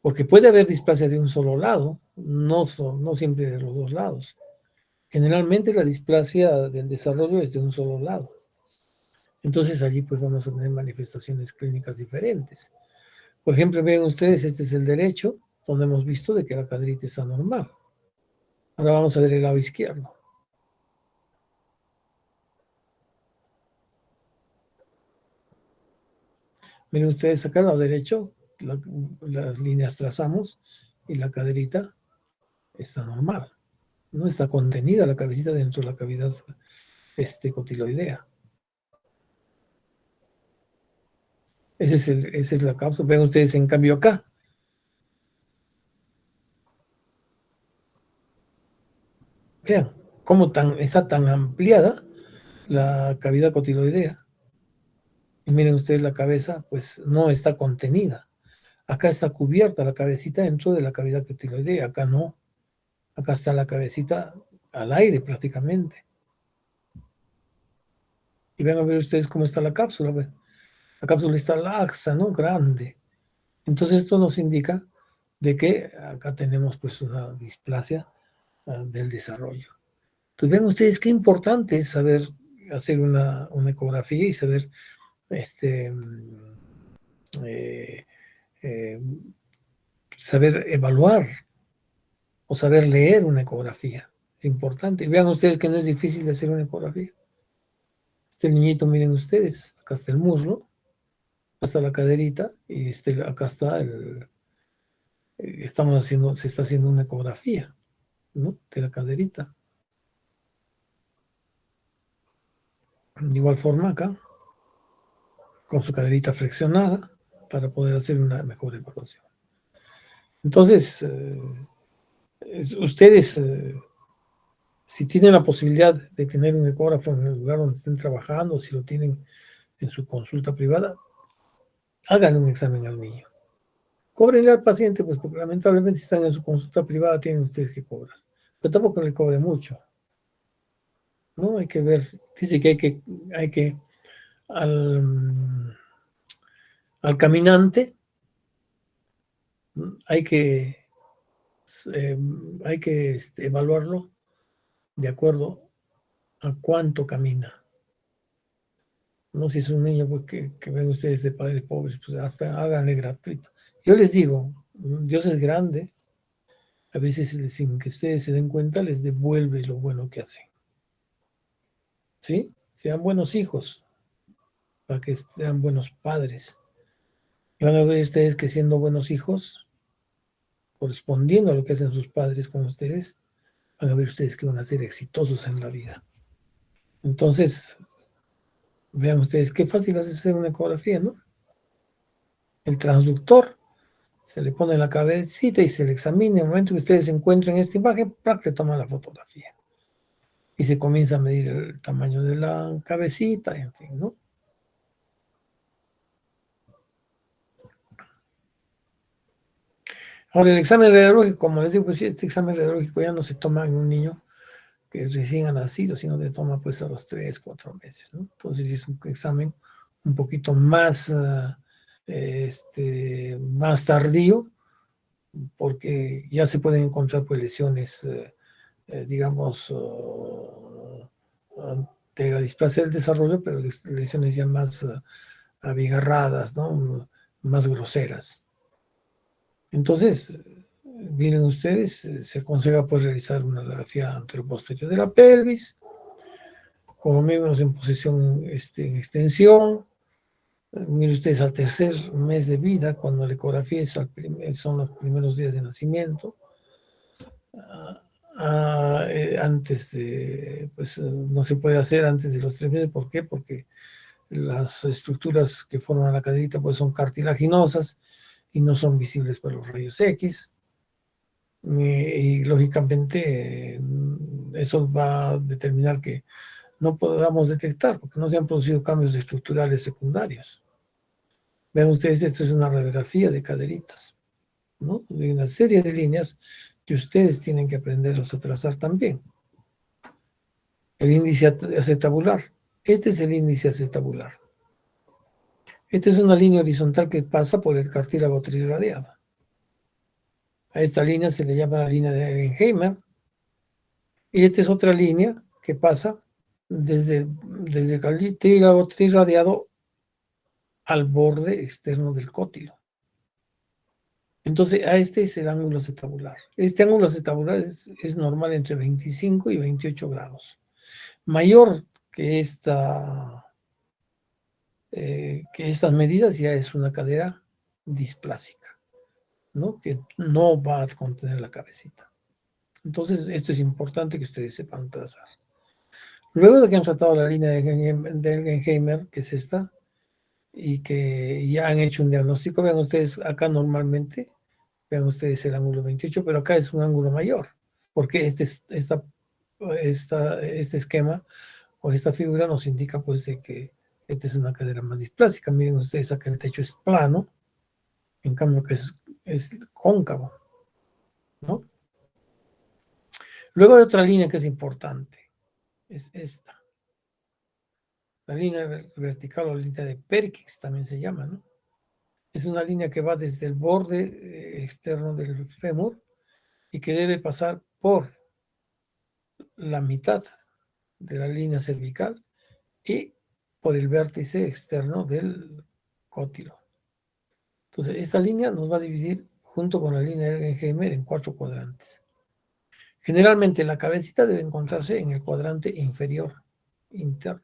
Porque puede haber displasia de un solo lado, no siempre de los dos lados. Generalmente la displasia del desarrollo es de un solo lado. Entonces allí pues vamos a tener manifestaciones clínicas diferentes. Por ejemplo, ven ustedes, este es el derecho, donde hemos visto de que la caderita está normal. Ahora vamos a ver el lado izquierdo. Miren ustedes acá al lado derecho, las líneas trazamos y la caderita está normal. No está contenida la cabecita dentro de la cavidad cotiloidea. Esa es la cápsula. Ven ustedes en cambio acá. Vean cómo está tan ampliada la cavidad cotiloidea. Y miren ustedes la cabeza, pues no está contenida. Acá está cubierta la cabecita dentro de la cavidad cotiloidea. Acá no. Acá está la cabecita al aire prácticamente. Y ven a ver ustedes cómo está la cápsula. La cápsula está laxa, ¿no? Grande. Entonces esto nos indica de que acá tenemos pues una displasia del desarrollo. Entonces ven ustedes qué importante es saber hacer una ecografía y saber eh, eh, saber evaluar o saber leer una ecografía. Es importante. Y vean ustedes que no es difícil de hacer una ecografía. Este niñito, miren ustedes, acá está el muslo, acá está la caderita y acá está se está haciendo una ecografía, ¿no? De la caderita. De igual forma acá, con su caderita flexionada, para poder hacer una mejor evaluación. Entonces, ustedes, si tienen la posibilidad de tener un ecógrafo en el lugar donde estén trabajando, si lo tienen en su consulta privada, hagan un examen al niño. Cóbrenle al paciente, pues porque lamentablemente si están en su consulta privada tienen ustedes que cobrar. Pero tampoco le cobre mucho, ¿no? Hay que ver, dice que al, al caminante hay que, eh, evaluarlo de acuerdo a cuánto camina. No, si es un niño pues, que ven ustedes de padres pobres, pues hasta háganle gratuito. Yo les digo, Dios es grande, a veces sin que ustedes se den cuenta les devuelve lo bueno que hacen. ¿Sí? Sean buenos hijos, para que sean buenos padres. Y van a ver ustedes que siendo buenos hijos, correspondiendo a lo que hacen sus padres con ustedes, van a ver ustedes que van a ser exitosos en la vida. Entonces, vean ustedes qué fácil es hacer una ecografía, ¿no? El transductor se le pone en la cabecita y se le examina. En el momento que ustedes encuentren esta imagen, ¡prac!, le toman la fotografía. Y se comienza a medir el tamaño de la cabecita, en fin, ¿no? Ahora, el examen radiológico, como les digo, pues este examen radiológico ya no se toma en un niño que recién ha nacido, sino le toma pues a los 3, 4 meses, ¿no? Entonces es un examen un poquito más, más tardío, porque ya se pueden encontrar pues lesiones, digamos, de la displasia del desarrollo, pero lesiones ya más abigarradas, ¿no? Más groseras. Entonces, miren ustedes, se aconseja pues realizar una radiografía anteroposterior de la pelvis, como vemos en posición en extensión. Miren ustedes, al tercer mes de vida, cuando la ecografía son los primeros días de nacimiento, antes de, pues no se puede hacer antes de los 3 meses. ¿Por qué? Porque las estructuras que forman la caderita pues son cartilaginosas y no son visibles por los rayos X. Y lógicamente eso va a determinar que no podamos detectar porque no se han producido cambios estructurales secundarios. Vean ustedes, esta es una radiografía de caderitas, ¿no? De una serie de líneas que ustedes tienen que aprenderlas a trazar también. El índice acetabular. Este es el índice acetabular. Esta es una línea horizontal que pasa por el cartílago trirradiado. A esta línea se le llama la línea de Ergenheimer. Y esta es otra línea que pasa desde el cartílago trirradiado al borde externo del cótilo. Entonces, a este es el ángulo acetabular. Este ángulo acetabular es normal entre 25 y 28 grados. Mayor que estas medidas ya es una cadera displásica, ¿no? Que no va a contener la cabecita. Entonces, esto es importante que ustedes sepan trazar. Luego de que han tratado la línea de Ergenheimer, que es esta, y que ya han hecho un diagnóstico, vean ustedes acá normalmente, vean ustedes el ángulo 28, pero acá es un ángulo mayor, porque este esquema o esta figura nos indica pues de que esta es una cadera más displásica. Miren ustedes, acá el techo es plano, en cambio que es cóncavo, ¿no? Luego hay otra línea que es importante, es esta. La línea vertical o línea de Perkins también se llama, ¿no? Es una línea que va desde el borde externo del fémur y que debe pasar por la mitad de la línea cervical y por el vértice externo del cótilo. Entonces, esta línea nos va a dividir junto con la línea de Ergenheimer en 4 cuadrantes. Generalmente la cabecita debe encontrarse en el cuadrante inferior interno.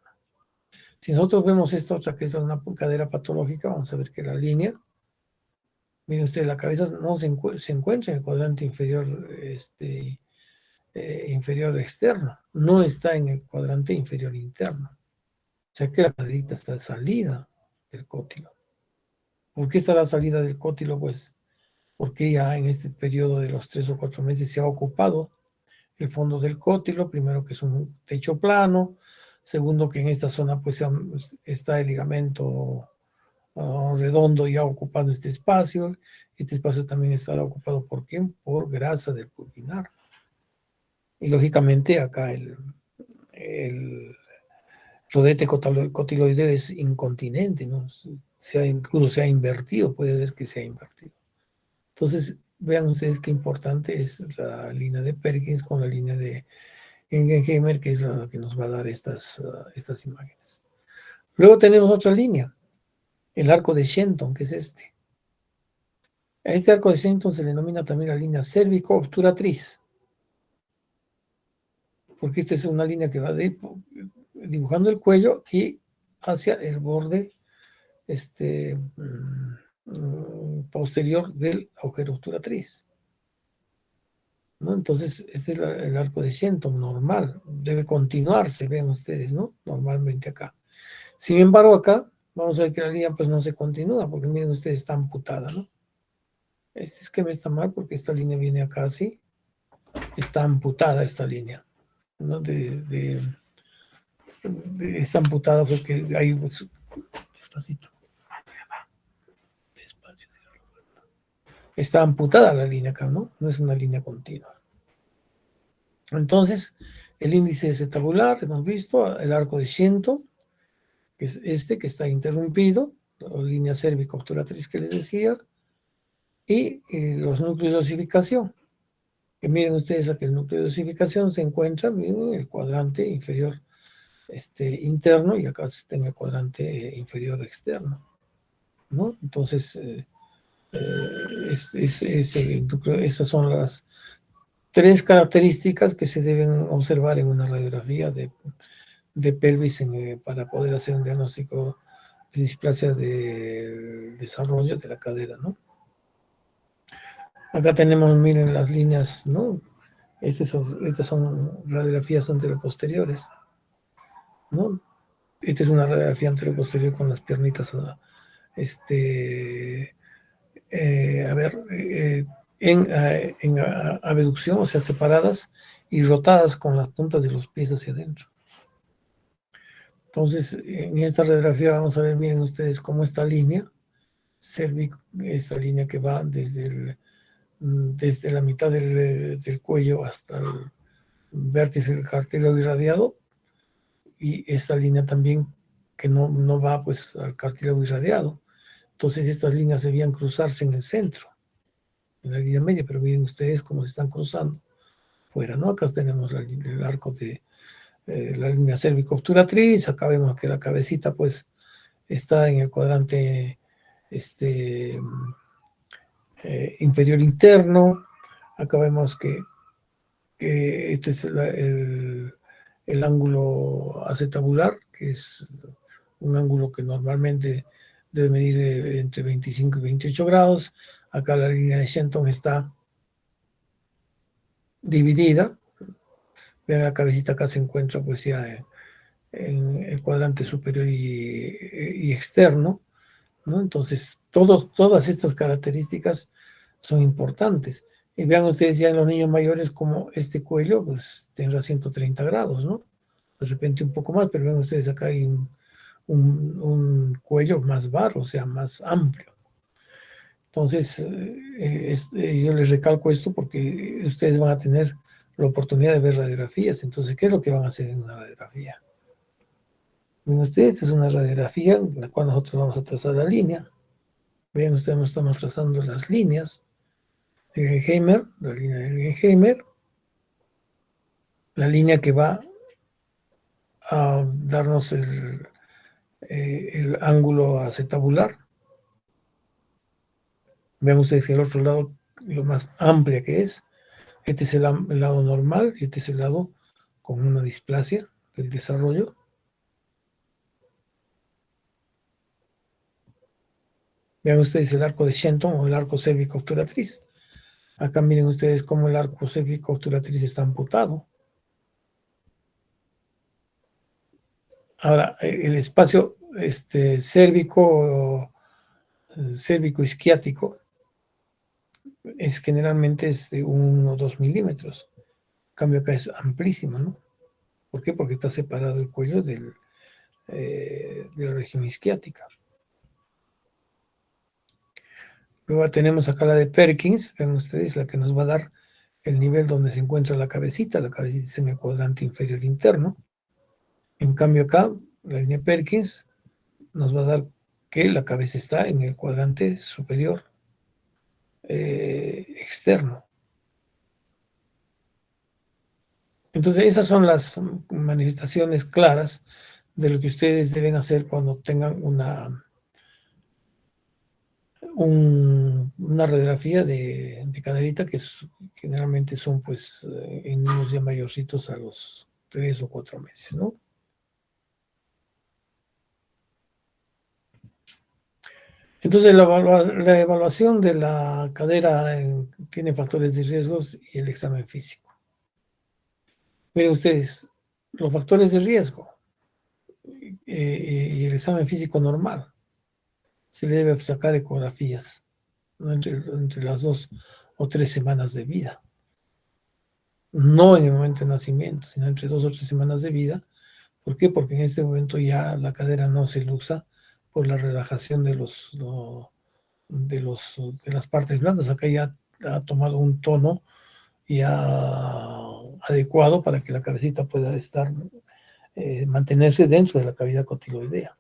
Si nosotros vemos esta otra que es una cadera patológica, vamos a ver que la línea, miren ustedes, la cabeza no se encuentra en el cuadrante inferior, inferior externo, no está en el cuadrante inferior interno. O sea que la caderita está salida del cótilo. ¿Por qué está la salida del cótilo? Pues porque ya en este periodo de los 3 o 4 meses se ha ocupado el fondo del cótilo, primero que es un techo plano, segundo que en esta zona pues está el ligamento redondo ya ocupando este espacio también estará ocupado ¿por quién? Por grasa del pulvinar. Y lógicamente acá el rodete cotiloideo es incontinente, ¿no? Incluso se ha invertido, puede ser que se ha invertido. Entonces, vean ustedes qué importante es la línea de Perkins con la línea de Ergenheimer, que es la que nos va a dar estas imágenes. Luego tenemos otra línea, el arco de Shenton, que es este. A este arco de Shenton se le denomina también la línea cérvico-obturatriz, porque esta es una línea que va dibujando el cuello y hacia el borde posterior del agujero obturatriz, ¿no? Entonces, este es el arco de Shenton normal, debe continuarse, vean ustedes, ¿no? Normalmente acá. Sin embargo, acá vamos a ver que la línea pues no se continúa, porque miren ustedes, está amputada, ¿no? Este esquema está mal porque esta línea viene acá así, está amputada esta línea, ¿no? Está amputada porque hay despacito. Despacio. Está amputada la línea acá, ¿no? No es una línea continua. Entonces, El índice acetabular, hemos visto, el arco de Shenton, que es este que está interrumpido, la línea cérvico-obturatriz que les decía, y los núcleos de osificación. Que miren ustedes aquí, el núcleo de osificación se encuentra en el cuadrante inferior interno y acá está en el cuadrante inferior externo, ¿no? Entonces, esas son las tres características que se deben observar en una radiografía de pelvis para poder hacer un diagnóstico de displasia del desarrollo de la cadera, ¿no? Acá tenemos, miren las líneas, ¿no? Estas son radiografías anteroposteriores, ¿no? Esta es una radiografía anteroposterior con las piernitas, a ver, en abducción, o sea, separadas y rotadas con las puntas de los pies hacia adentro. Entonces, en esta radiografía vamos a ver, miren ustedes, cómo esta línea cérvico, esta línea que va desde la mitad del cuello hasta el vértice del cartílago irradiado, y esta línea también que no va pues al cartílago irradiado. Entonces estas líneas debían cruzarse en el centro, en la línea media, pero miren ustedes cómo se están cruzando fuera, ¿no? Acá tenemos el arco de la línea cérvico-obturatriz, acá vemos que la cabecita pues está en el cuadrante inferior interno. Acá vemos que este es el ángulo acetabular, que es un ángulo que normalmente debe medir entre 25 y 28 grados. Acá la línea de Shenton está dividida. Vean, la cabecita acá se encuentra pues ya en el cuadrante superior y externo, ¿no? Entonces, todas estas características son importantes. Y vean ustedes ya en los niños mayores como este cuello pues tendrá 130 grados, ¿no? De repente un poco más, pero vean ustedes acá hay un cuello más varo, o sea, más amplio. Entonces, yo les recalco esto porque ustedes van a tener la oportunidad de ver radiografías. Entonces, ¿qué es lo que van a hacer en una radiografía? Ven ustedes, esta es una radiografía en la cual nosotros vamos a trazar la línea. Vean ustedes, estamos trazando las líneas. Guggenheimer, la línea de Guggenheimer, la línea que va a darnos el ángulo acetabular. Vean ustedes que el otro lado, lo más amplia que es, este es el lado normal y este es el lado con una displasia del desarrollo. Vean ustedes el arco de Shenton o el arco cérvico-obturatriz. Acá miren ustedes cómo el arco cérvico-obturatriz está amputado. Ahora, el espacio cérvico-isquiático generalmente es de 1 o 2 milímetros. En cambio acá es amplísimo, ¿no? ¿Por qué? Porque está separado el cuello de la región isquiática. Luego tenemos acá la de Perkins, ven ustedes, la que nos va a dar el nivel donde se encuentra la cabecita. La cabecita es en el cuadrante inferior interno. En cambio acá, la línea Perkins nos va a dar que la cabeza está en el cuadrante superior externo. Entonces esas son las manifestaciones claras de lo que ustedes deben hacer cuando tengan una radiografía de caderita, que generalmente son pues en niños ya mayorcitos a los 3 o 4 meses, ¿no? Entonces la evaluación de la cadera tiene factores de riesgos y el examen físico. Miren ustedes, los factores de riesgo y el examen físico normal, se le debe sacar ecografías, ¿no? entre las 2 o 3 semanas de vida. No en el momento de nacimiento, sino entre 2 o 3 semanas de vida. ¿Por qué? Porque en este momento ya la cadera no se luxa por la relajación de las partes blandas. Acá ya ha tomado un tono ya adecuado para que la cabecita pueda mantenerse dentro de la cavidad cotiloidea.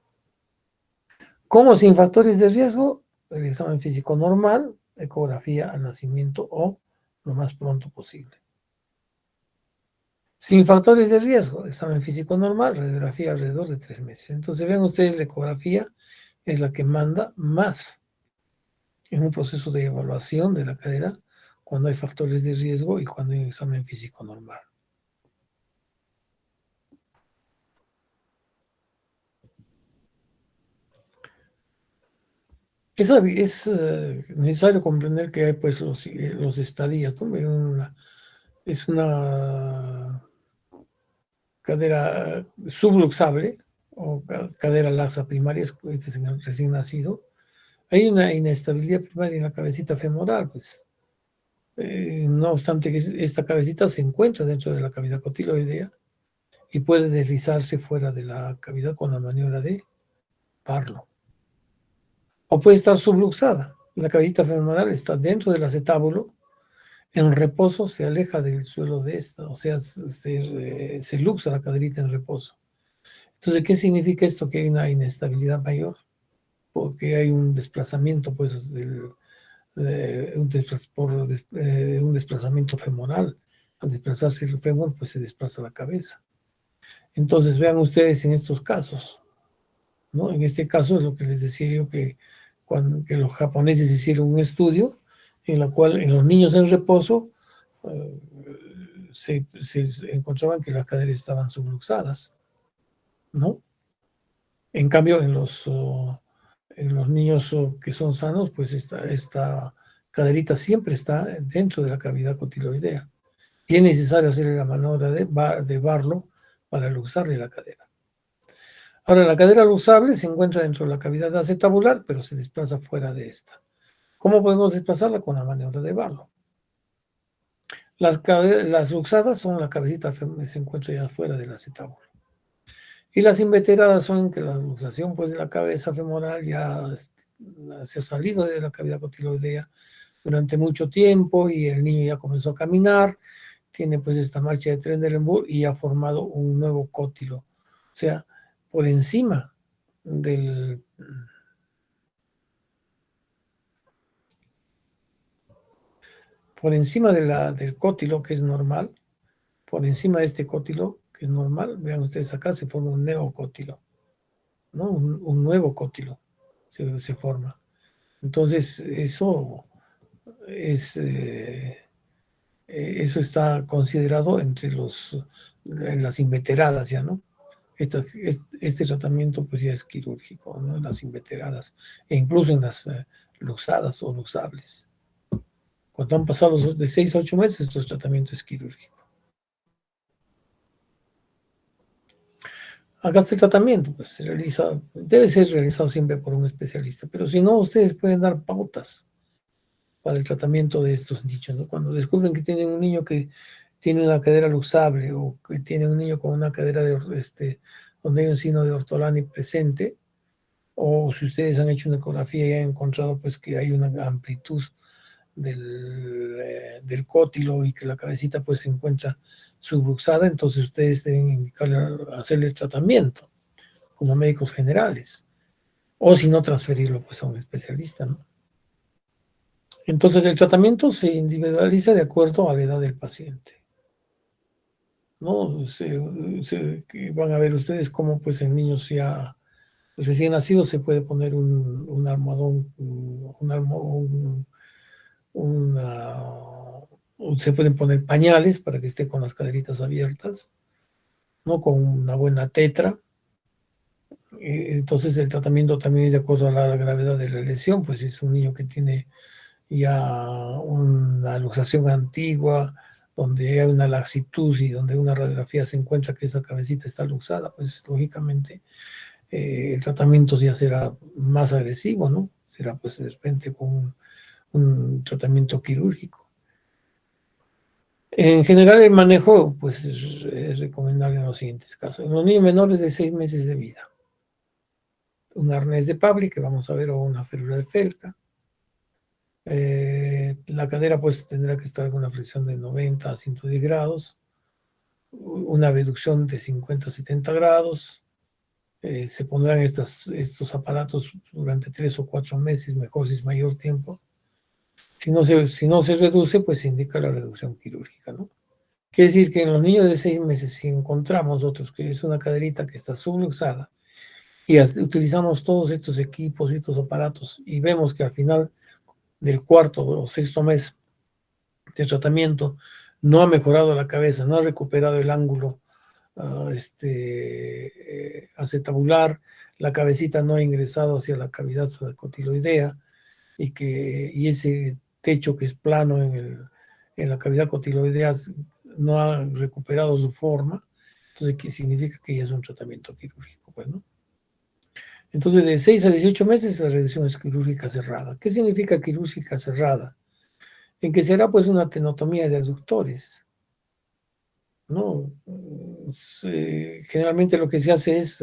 Como sin factores de riesgo, el examen físico normal, ecografía al nacimiento o lo más pronto posible. Sin factores de riesgo, examen físico normal, radiografía alrededor de 3 meses. Entonces vean ustedes, la ecografía es la que manda más en un proceso de evaluación de la cadera cuando hay factores de riesgo y cuando hay un examen físico normal. Es necesario comprender que hay pues los estadios, ¿no? Es una cadera subluxable o cadera laxa primaria, este es el recién nacido. Hay una inestabilidad primaria en la cabecita femoral, pues. No obstante que esta cabecita se encuentra dentro de la cavidad cotiloidea y puede deslizarse fuera de la cavidad con la maniobra de Barlow. O puede estar subluxada. La cabecita femoral está dentro del acetábulo, en reposo se aleja del suelo de esta, o sea, se luxa la caderita en reposo. Entonces, ¿qué significa esto? Que hay una inestabilidad mayor, porque hay un desplazamiento, pues, un desplazamiento femoral. Al desplazarse el fémur, pues se desplaza la cabeza. Entonces, vean ustedes en estos casos, ¿no? En este caso es lo que les decía yo que los japoneses hicieron un estudio en la cual en los niños en reposo se encontraban que las caderas estaban subluxadas, ¿no? En cambio, en los niños que son sanos, pues esta caderita siempre está dentro de la cavidad cotiloidea. Y es necesario hacerle la maniobra de Barlow para luxarle la cadera. Ahora, la cadera luxable se encuentra dentro de la cavidad acetabular, pero se desplaza fuera de esta. ¿Cómo podemos desplazarla? Con la maniobra de Barlow. Las luxadas son la cabecita que se encuentra ya fuera del acetábulo. Y las inveteradas son que la luxación pues, de la cabeza femoral ya se ha salido de la cavidad cotiloidea durante mucho tiempo y el niño ya comenzó a caminar, tiene pues esta marcha de Trendelenburg y ha formado un nuevo cótilo. O sea, por encima del del cótilo, que es normal, por encima de este cótilo, que es normal, vean ustedes acá, se forma un neocótilo, ¿no? Un nuevo cótilo se forma. Entonces, eso está considerado entre las inveteradas ya, ¿no? Este tratamiento pues ya es quirúrgico, ¿no? En las inveteradas e incluso en las luxadas o luxables. Cuando han pasado de 6 a 8 meses, el tratamiento es quirúrgico. Acá está el tratamiento, pues debe ser realizado siempre por un especialista, pero si no, ustedes pueden dar pautas para el tratamiento de estos niños, ¿no? Cuando descubren que tienen un niño que tiene una cadera luxable o que tiene un niño con una cadera donde hay un signo de ortolani presente, o si ustedes han hecho una ecografía y han encontrado pues que hay una amplitud del cótilo y que la cabecita pues se encuentra subluxada, entonces ustedes deben hacerle el tratamiento como médicos generales, o si no transferirlo pues a un especialista, ¿no? Entonces el tratamiento se individualiza de acuerdo a la edad del paciente, ¿no? Van a ver ustedes cómo pues en niños ya recién nacidos se puede poner un almohadón, se pueden poner pañales para que esté con las caderitas abiertas, ¿no? Con una buena tetra. Entonces el tratamiento también es de acuerdo a la gravedad de la lesión, pues si es un niño que tiene ya una luxación antigua, donde hay una laxitud y donde una radiografía se encuentra que esa cabecita está luxada, pues lógicamente el tratamiento ya será más agresivo, ¿no? Será pues de repente con un tratamiento quirúrgico. En general el manejo pues es recomendable en los siguientes casos. En los niños menores de 6 meses de vida, un arnés de Pavlik que vamos a ver o una férula de Felka. La cadera pues tendrá que estar con una flexión de 90 a 110 grados. una abducción de 50 a 70 grados. Se pondrán estos aparatos durante 3 o 4 meses, mejor si es mayor tiempo. Si no se reduce, pues se indica la reducción quirúrgica, ¿no? Quiere decir que en los niños de 6 meses, si encontramos otros que es una caderita que está subluxada y utilizamos todos estos equipos y estos aparatos y vemos que al final del cuarto o sexto mes de tratamiento no ha mejorado la cabeza, no ha recuperado el ángulo acetabular, la cabecita no ha ingresado hacia la cavidad cotiloidea y ese techo que es plano en la cavidad cotiloidea no ha recuperado su forma, entonces ¿qué significa? Que ya es un tratamiento quirúrgico, pues, ¿no? Entonces, de 6 a 18 meses la reducción es quirúrgica cerrada. ¿Qué significa quirúrgica cerrada? En que será pues una tenotomía de aductores, ¿no? Generalmente lo que se hace es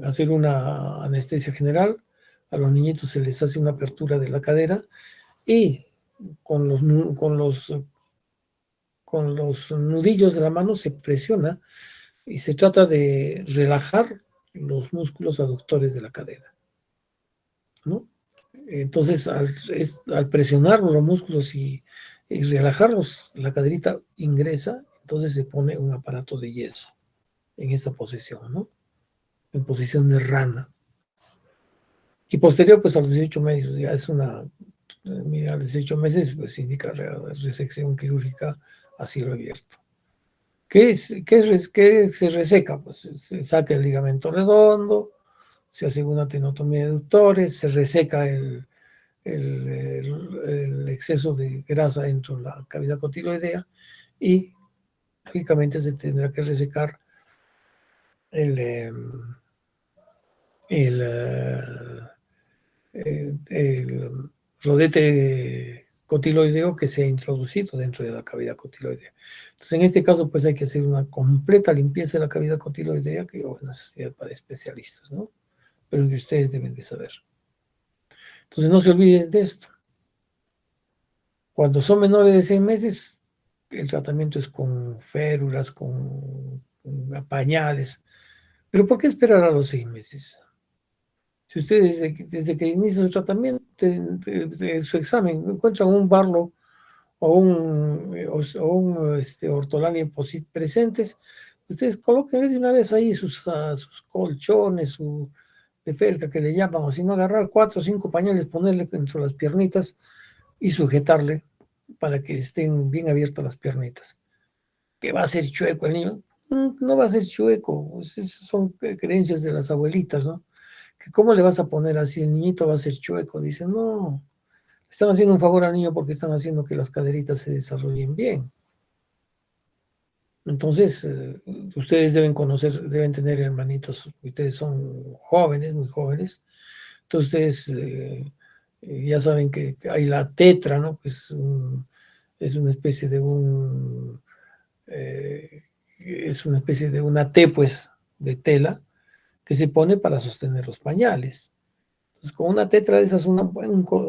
hacer una anestesia general. A los niñitos se les hace una apertura de la cadera y con los nudillos de la mano se presiona y se trata de relajar los músculos aductores de la cadera, ¿no? Entonces, al presionar los músculos y relajarlos, la caderita ingresa, entonces se pone un aparato de yeso en esta posición, ¿no? En posición de rana. Y posterior, pues a los 18 meses, ya es a los 18 meses, pues indica resección quirúrgica a cielo abierto. ¿Qué se reseca? Pues se saca el ligamento redondo, se hace una tenotomía de aductores, se reseca el exceso de grasa dentro de la cavidad cotiloidea y lógicamente se tendrá que resecar el, el, el rodete cotiloideo que se ha introducido dentro de la cavidad cotiloidea. Entonces, en este caso, pues hay que hacer una completa limpieza de la cavidad cotiloidea, que bueno, es para especialistas, ¿no? Pero que ustedes deben de saber. Entonces, no se olviden de esto. Cuando son menores de 6 meses, el tratamiento es con férulas, con pañales. Pero ¿por qué esperar a los 6 meses? Si ustedes desde que inicia su tratamiento, de su examen, encuentran un Barlow o un ortolani posit presentes, ustedes coloquen de una vez ahí sus colchones, su de felca que le llaman, o si no, agarrar 4 o 5 pañales, ponerle entre las piernitas y sujetarle para que estén bien abiertas las piernitas. ¿Que va a ser chueco el niño? No va a ser chueco, pues esas son creencias de las abuelitas, ¿no? Que cómo le vas a poner así, el niñito va a ser chueco. Dicen, no, están haciendo un favor al niño porque están haciendo que las caderitas se desarrollen bien. Entonces, ustedes deben deben tener hermanitos, ustedes son jóvenes, muy jóvenes, entonces ustedes ya saben que hay la tetra, ¿no? Que es una especie de es una especie de una T, pues, de tela, que se pone para sostener los pañales. Entonces, con una tetra de esas, un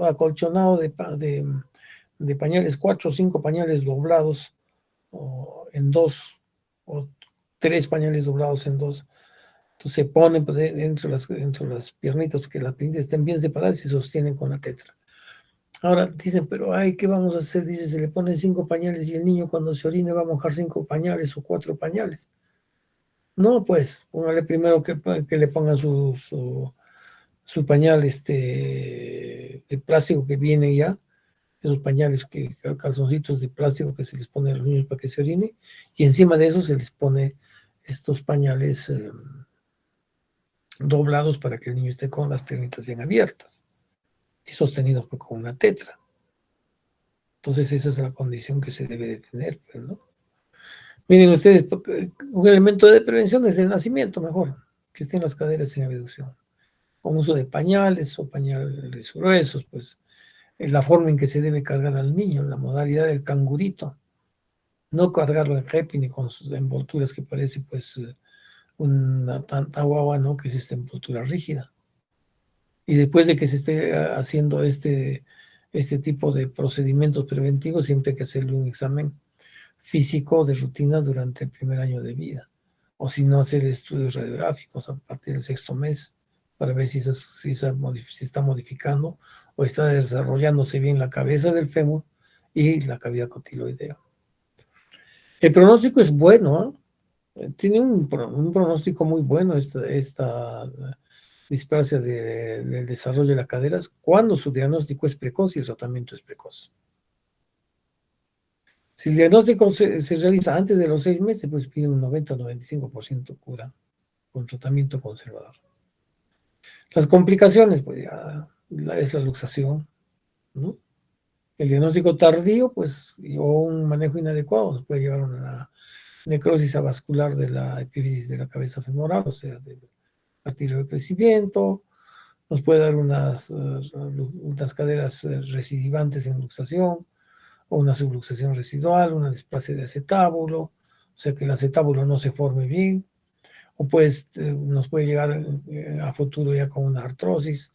acolchonado de pañales, 4 o 5 pañales doblados en dos, o 3 pañales doblados en dos. Entonces se ponen pues, dentro de las piernitas, porque las piernitas estén bien separadas y se sostienen con la tetra. Ahora dicen, pero ay, ¿qué vamos a hacer? Dice, se le ponen 5 pañales y el niño cuando se orine va a mojar 5 pañales o 4 pañales. No, pues, póngale primero que le pongan su pañal de plástico que viene ya, esos pañales, calzoncitos de plástico que se les pone a los niños para que se orine, y encima de eso se les pone estos pañales doblados para que el niño esté con las piernitas bien abiertas y sostenidos con una tetra. Entonces esa es la condición que se debe de tener, ¿no? Miren ustedes, un elemento de prevención desde el nacimiento, mejor, que estén las caderas en abducción, con uso de pañales o pañales gruesos, pues la forma en que se debe cargar al niño, la modalidad del cangurito, no cargarlo en jepi ni con sus envolturas que parece pues una tanta guagua, ¿no? Que es esta envoltura rígida. Y después de que se esté haciendo este tipo de procedimientos preventivos, siempre hay que hacerle un examen físico de rutina durante el primer año de vida. O si no, hacer estudios radiográficos a partir del sexto mes para ver si está modificando o está desarrollándose bien la cabeza del fémur y la cavidad cotiloidea. El pronóstico es bueno, tiene un pronóstico muy bueno esta displasia del desarrollo de las caderas cuando su diagnóstico es precoz y el tratamiento es precoz. Si el diagnóstico se realiza antes de los 6 meses, pues pide un 90-95% cura con tratamiento conservador. Las complicaciones, pues ya es la luxación, ¿no? El diagnóstico tardío, pues, o un manejo inadecuado nos puede llevar a una necrosis avascular de la epífisis de la cabeza femoral, o sea, del arterio de crecimiento, nos puede dar unas caderas recidivantes en luxación, o una subluxación residual, una displasia de acetábulo, o sea que el acetábulo no se forme bien, o pues nos puede llegar a futuro ya con una artrosis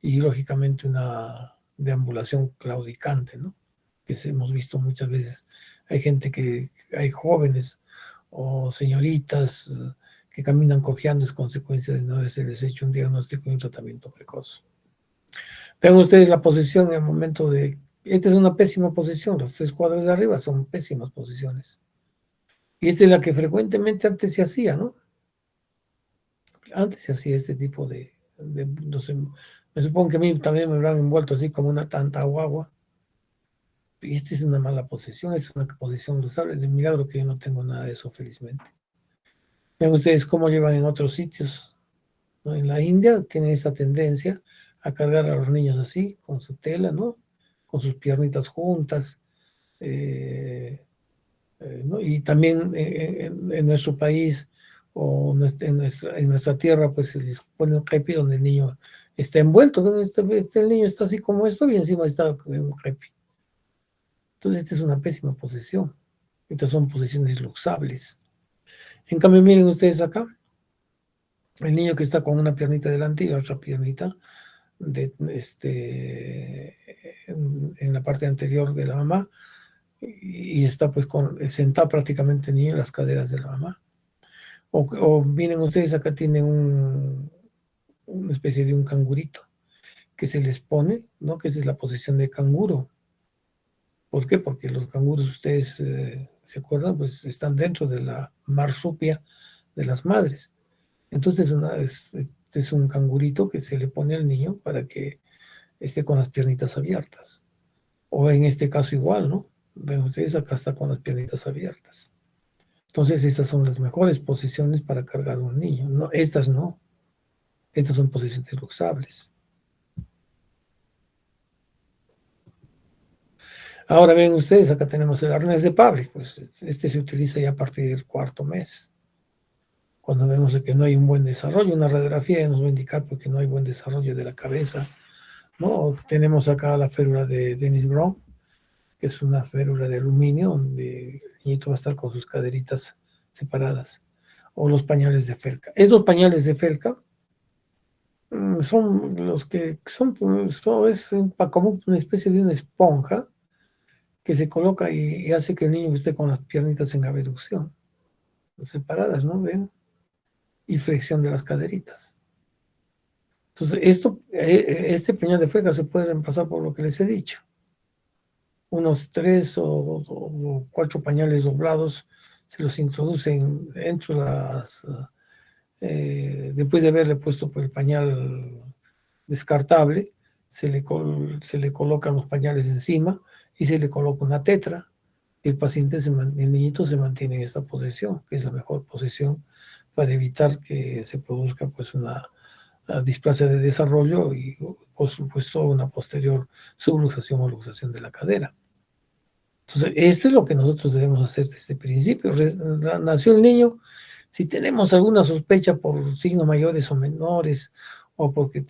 y lógicamente una deambulación claudicante, ¿no? Que hemos visto muchas veces. Hay jóvenes o señoritas que caminan cojeando, es consecuencia de no haberse hecho un diagnóstico y un tratamiento precoz. Vean ustedes la posición en el momento de... Esta es una pésima posición, los 3 cuadros de arriba son pésimas posiciones. Y esta es la que frecuentemente antes se hacía, ¿no? Antes se hacía este tipo no sé, me supongo que a mí también me habrán envuelto así como una tanta guagua. Y esta es una mala posición, es una posición usable. De milagro que yo no tengo nada de eso, felizmente. Vean ustedes cómo llevan en otros sitios, ¿no? En la India tienen esta tendencia a cargar a los niños así, con su tela, ¿no? Con sus piernitas juntas. ¿No? Y también en nuestro país o en nuestra tierra, pues se les pone un kepi donde el niño está envuelto, ¿no? El niño está así como esto y encima está en un kepi. Entonces, esta es una pésima posición. Estas son posiciones luxables. En cambio, miren ustedes acá, el niño que está con una piernita delante y la otra piernita en la parte anterior de la mamá, y está pues sentado prácticamente el niño en las caderas de la mamá. O miren ustedes, acá tienen una especie de un cangurito que se les pone, ¿no? Que esa es la posición de canguro. ¿Por qué? Porque los canguros, ustedes se acuerdan, pues están dentro de la marsupia de las madres. Entonces es un cangurito que se le pone al niño para que esté con las piernitas abiertas. O en este caso igual, ¿no? Ven ustedes, acá está con las piernitas abiertas. Entonces esas son las mejores posiciones para cargar a un niño. No, estas no. Estas son posiciones luxables. Ahora ven ustedes, acá tenemos el arnés de Pavlik. Pues este se utiliza ya a partir del 4º mes. Cuando vemos que no hay un buen desarrollo, una radiografía nos va a indicar porque no hay buen desarrollo de la cabeza, ¿no? Tenemos acá la férula de Dennis Brown, que es una férula de aluminio, donde el niñito va a estar con sus caderitas separadas. O los pañales de Felka. Estos pañales de Felka son los que es como una especie de una esponja que se coloca y hace que el niño esté con las piernitas en abducción, separadas, ¿no? ¿Ven? Y flexión de las caderitas. Entonces, este pañal de Felka se puede reemplazar por lo que les he dicho. Unos 3 o 4 pañales doblados se los introducen dentro después de haberle puesto por el pañal descartable, se le colocan los pañales encima y se le coloca una tetra. El niñito se mantiene en esta posición, que es la mejor posición para evitar que se produzca pues una displasia de desarrollo y por supuesto una posterior subluxación o luxación de la cadera. Entonces, esto es lo que nosotros debemos hacer desde el principio. Nació el niño, si tenemos alguna sospecha por signos mayores o menores, o porque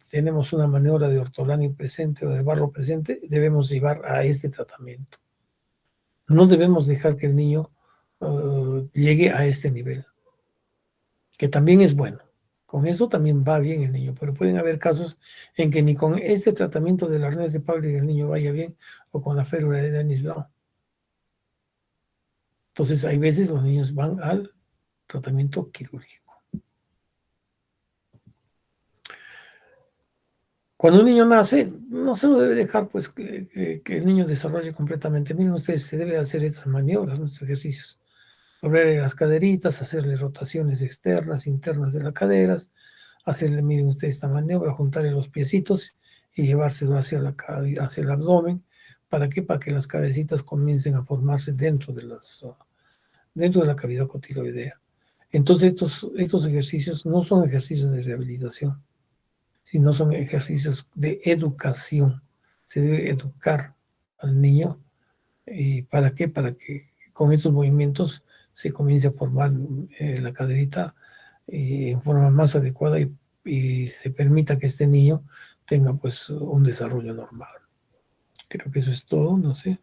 tenemos una maniobra de ortolani presente o de barro presente, debemos llevar a este tratamiento. No debemos dejar que el niño llegue a este nivel, que también es bueno. Con eso también va bien el niño, pero pueden haber casos en que ni con este tratamiento del arnés de Pavlik el niño vaya bien, o con la férula de Dennis Brown. Entonces, hay veces los niños van al tratamiento quirúrgico. Cuando un niño nace, no se lo debe dejar pues que el niño desarrolle completamente. Miren ustedes, se debe hacer estas maniobras, estos ejercicios. Abrirle las caderitas, hacerle rotaciones externas, internas de las caderas, hacerle, miren ustedes esta maniobra, juntarle los piecitos y llevárselo hacia el abdomen. ¿Para qué? Para que las cabecitas comiencen a formarse dentro de la cavidad cotiloidea. Entonces, estos ejercicios no son ejercicios de rehabilitación, sino son ejercicios de educación. Se debe educar al niño. ¿Y para qué? Para que con estos movimientos se comience a formar la caderita en forma más adecuada y se permita que este niño tenga pues un desarrollo normal. Creo que eso es todo, no sé.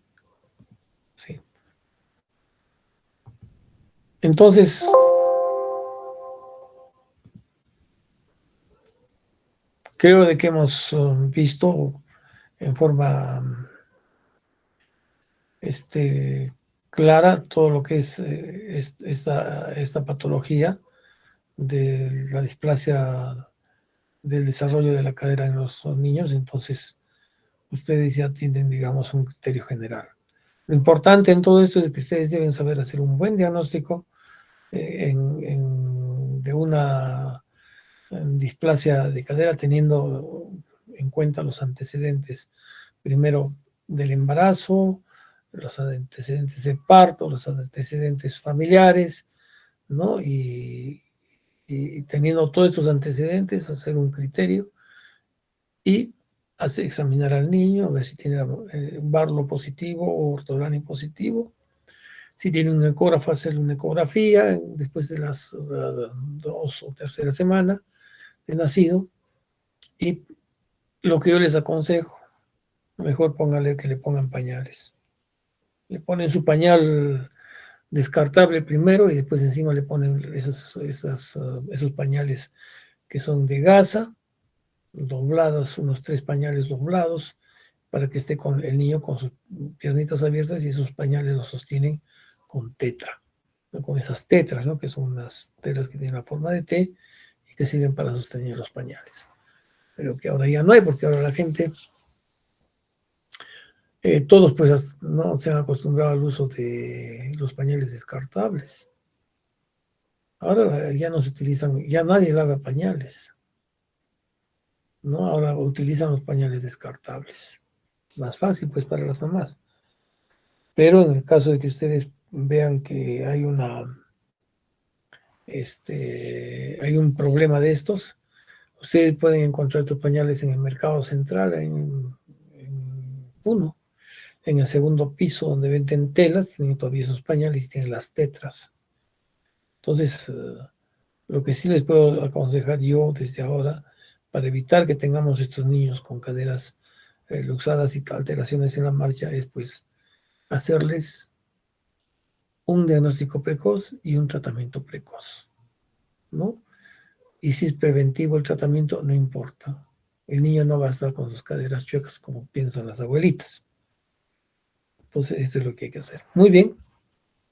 Sí. Entonces, creo de que hemos visto en forma clara todo lo que es esta patología de la displasia del desarrollo de la cadera en los niños. Entonces, ustedes ya tienen, digamos, un criterio general. Lo importante en todo esto es que ustedes deben saber hacer un buen diagnóstico de una displasia de cadera, teniendo en cuenta los antecedentes, primero del embarazo, los antecedentes de parto, los antecedentes familiares, ¿no? Y teniendo todos estos antecedentes, hacer un criterio y examinar al niño, a ver si tiene Barlow positivo o ortolani positivo. Si tiene un ecógrafo, hacer una ecografía después de las 2 o tercera semana de nacido. Y lo que yo les aconsejo, mejor póngale que le pongan pañales. Le ponen su pañal descartable primero y después encima le ponen esos pañales que son de gasa, doblados, unos 3 pañales doblados, para que esté con el niño con sus piernitas abiertas y esos pañales los sostienen con tetra, ¿no? Con esas tetras, ¿no? Que son unas telas que tienen la forma de T y que sirven para sostener los pañales. Pero que ahora ya no hay, porque ahora la gente, todos pues no se han acostumbrado al uso de los pañales descartables. Ahora ya no se utilizan, ya nadie lava pañales, ¿no? Ahora utilizan los pañales descartables. Más fácil pues para las mamás. Pero en el caso de que ustedes vean que hay hay un problema de estos, ustedes pueden encontrar estos pañales en el mercado central, en Puno, en el segundo piso donde venden telas, tienen todavía esos pañales y tienen las tetras. Entonces, lo que sí les puedo aconsejar yo desde ahora, para evitar que tengamos estos niños con caderas luxadas y alteraciones en la marcha, es pues hacerles un diagnóstico precoz y un tratamiento precoz, ¿no? Y si es preventivo el tratamiento, no importa. El niño no va a estar con sus caderas chuecas como piensan las abuelitas. Entonces, esto es lo que hay que hacer. Muy bien.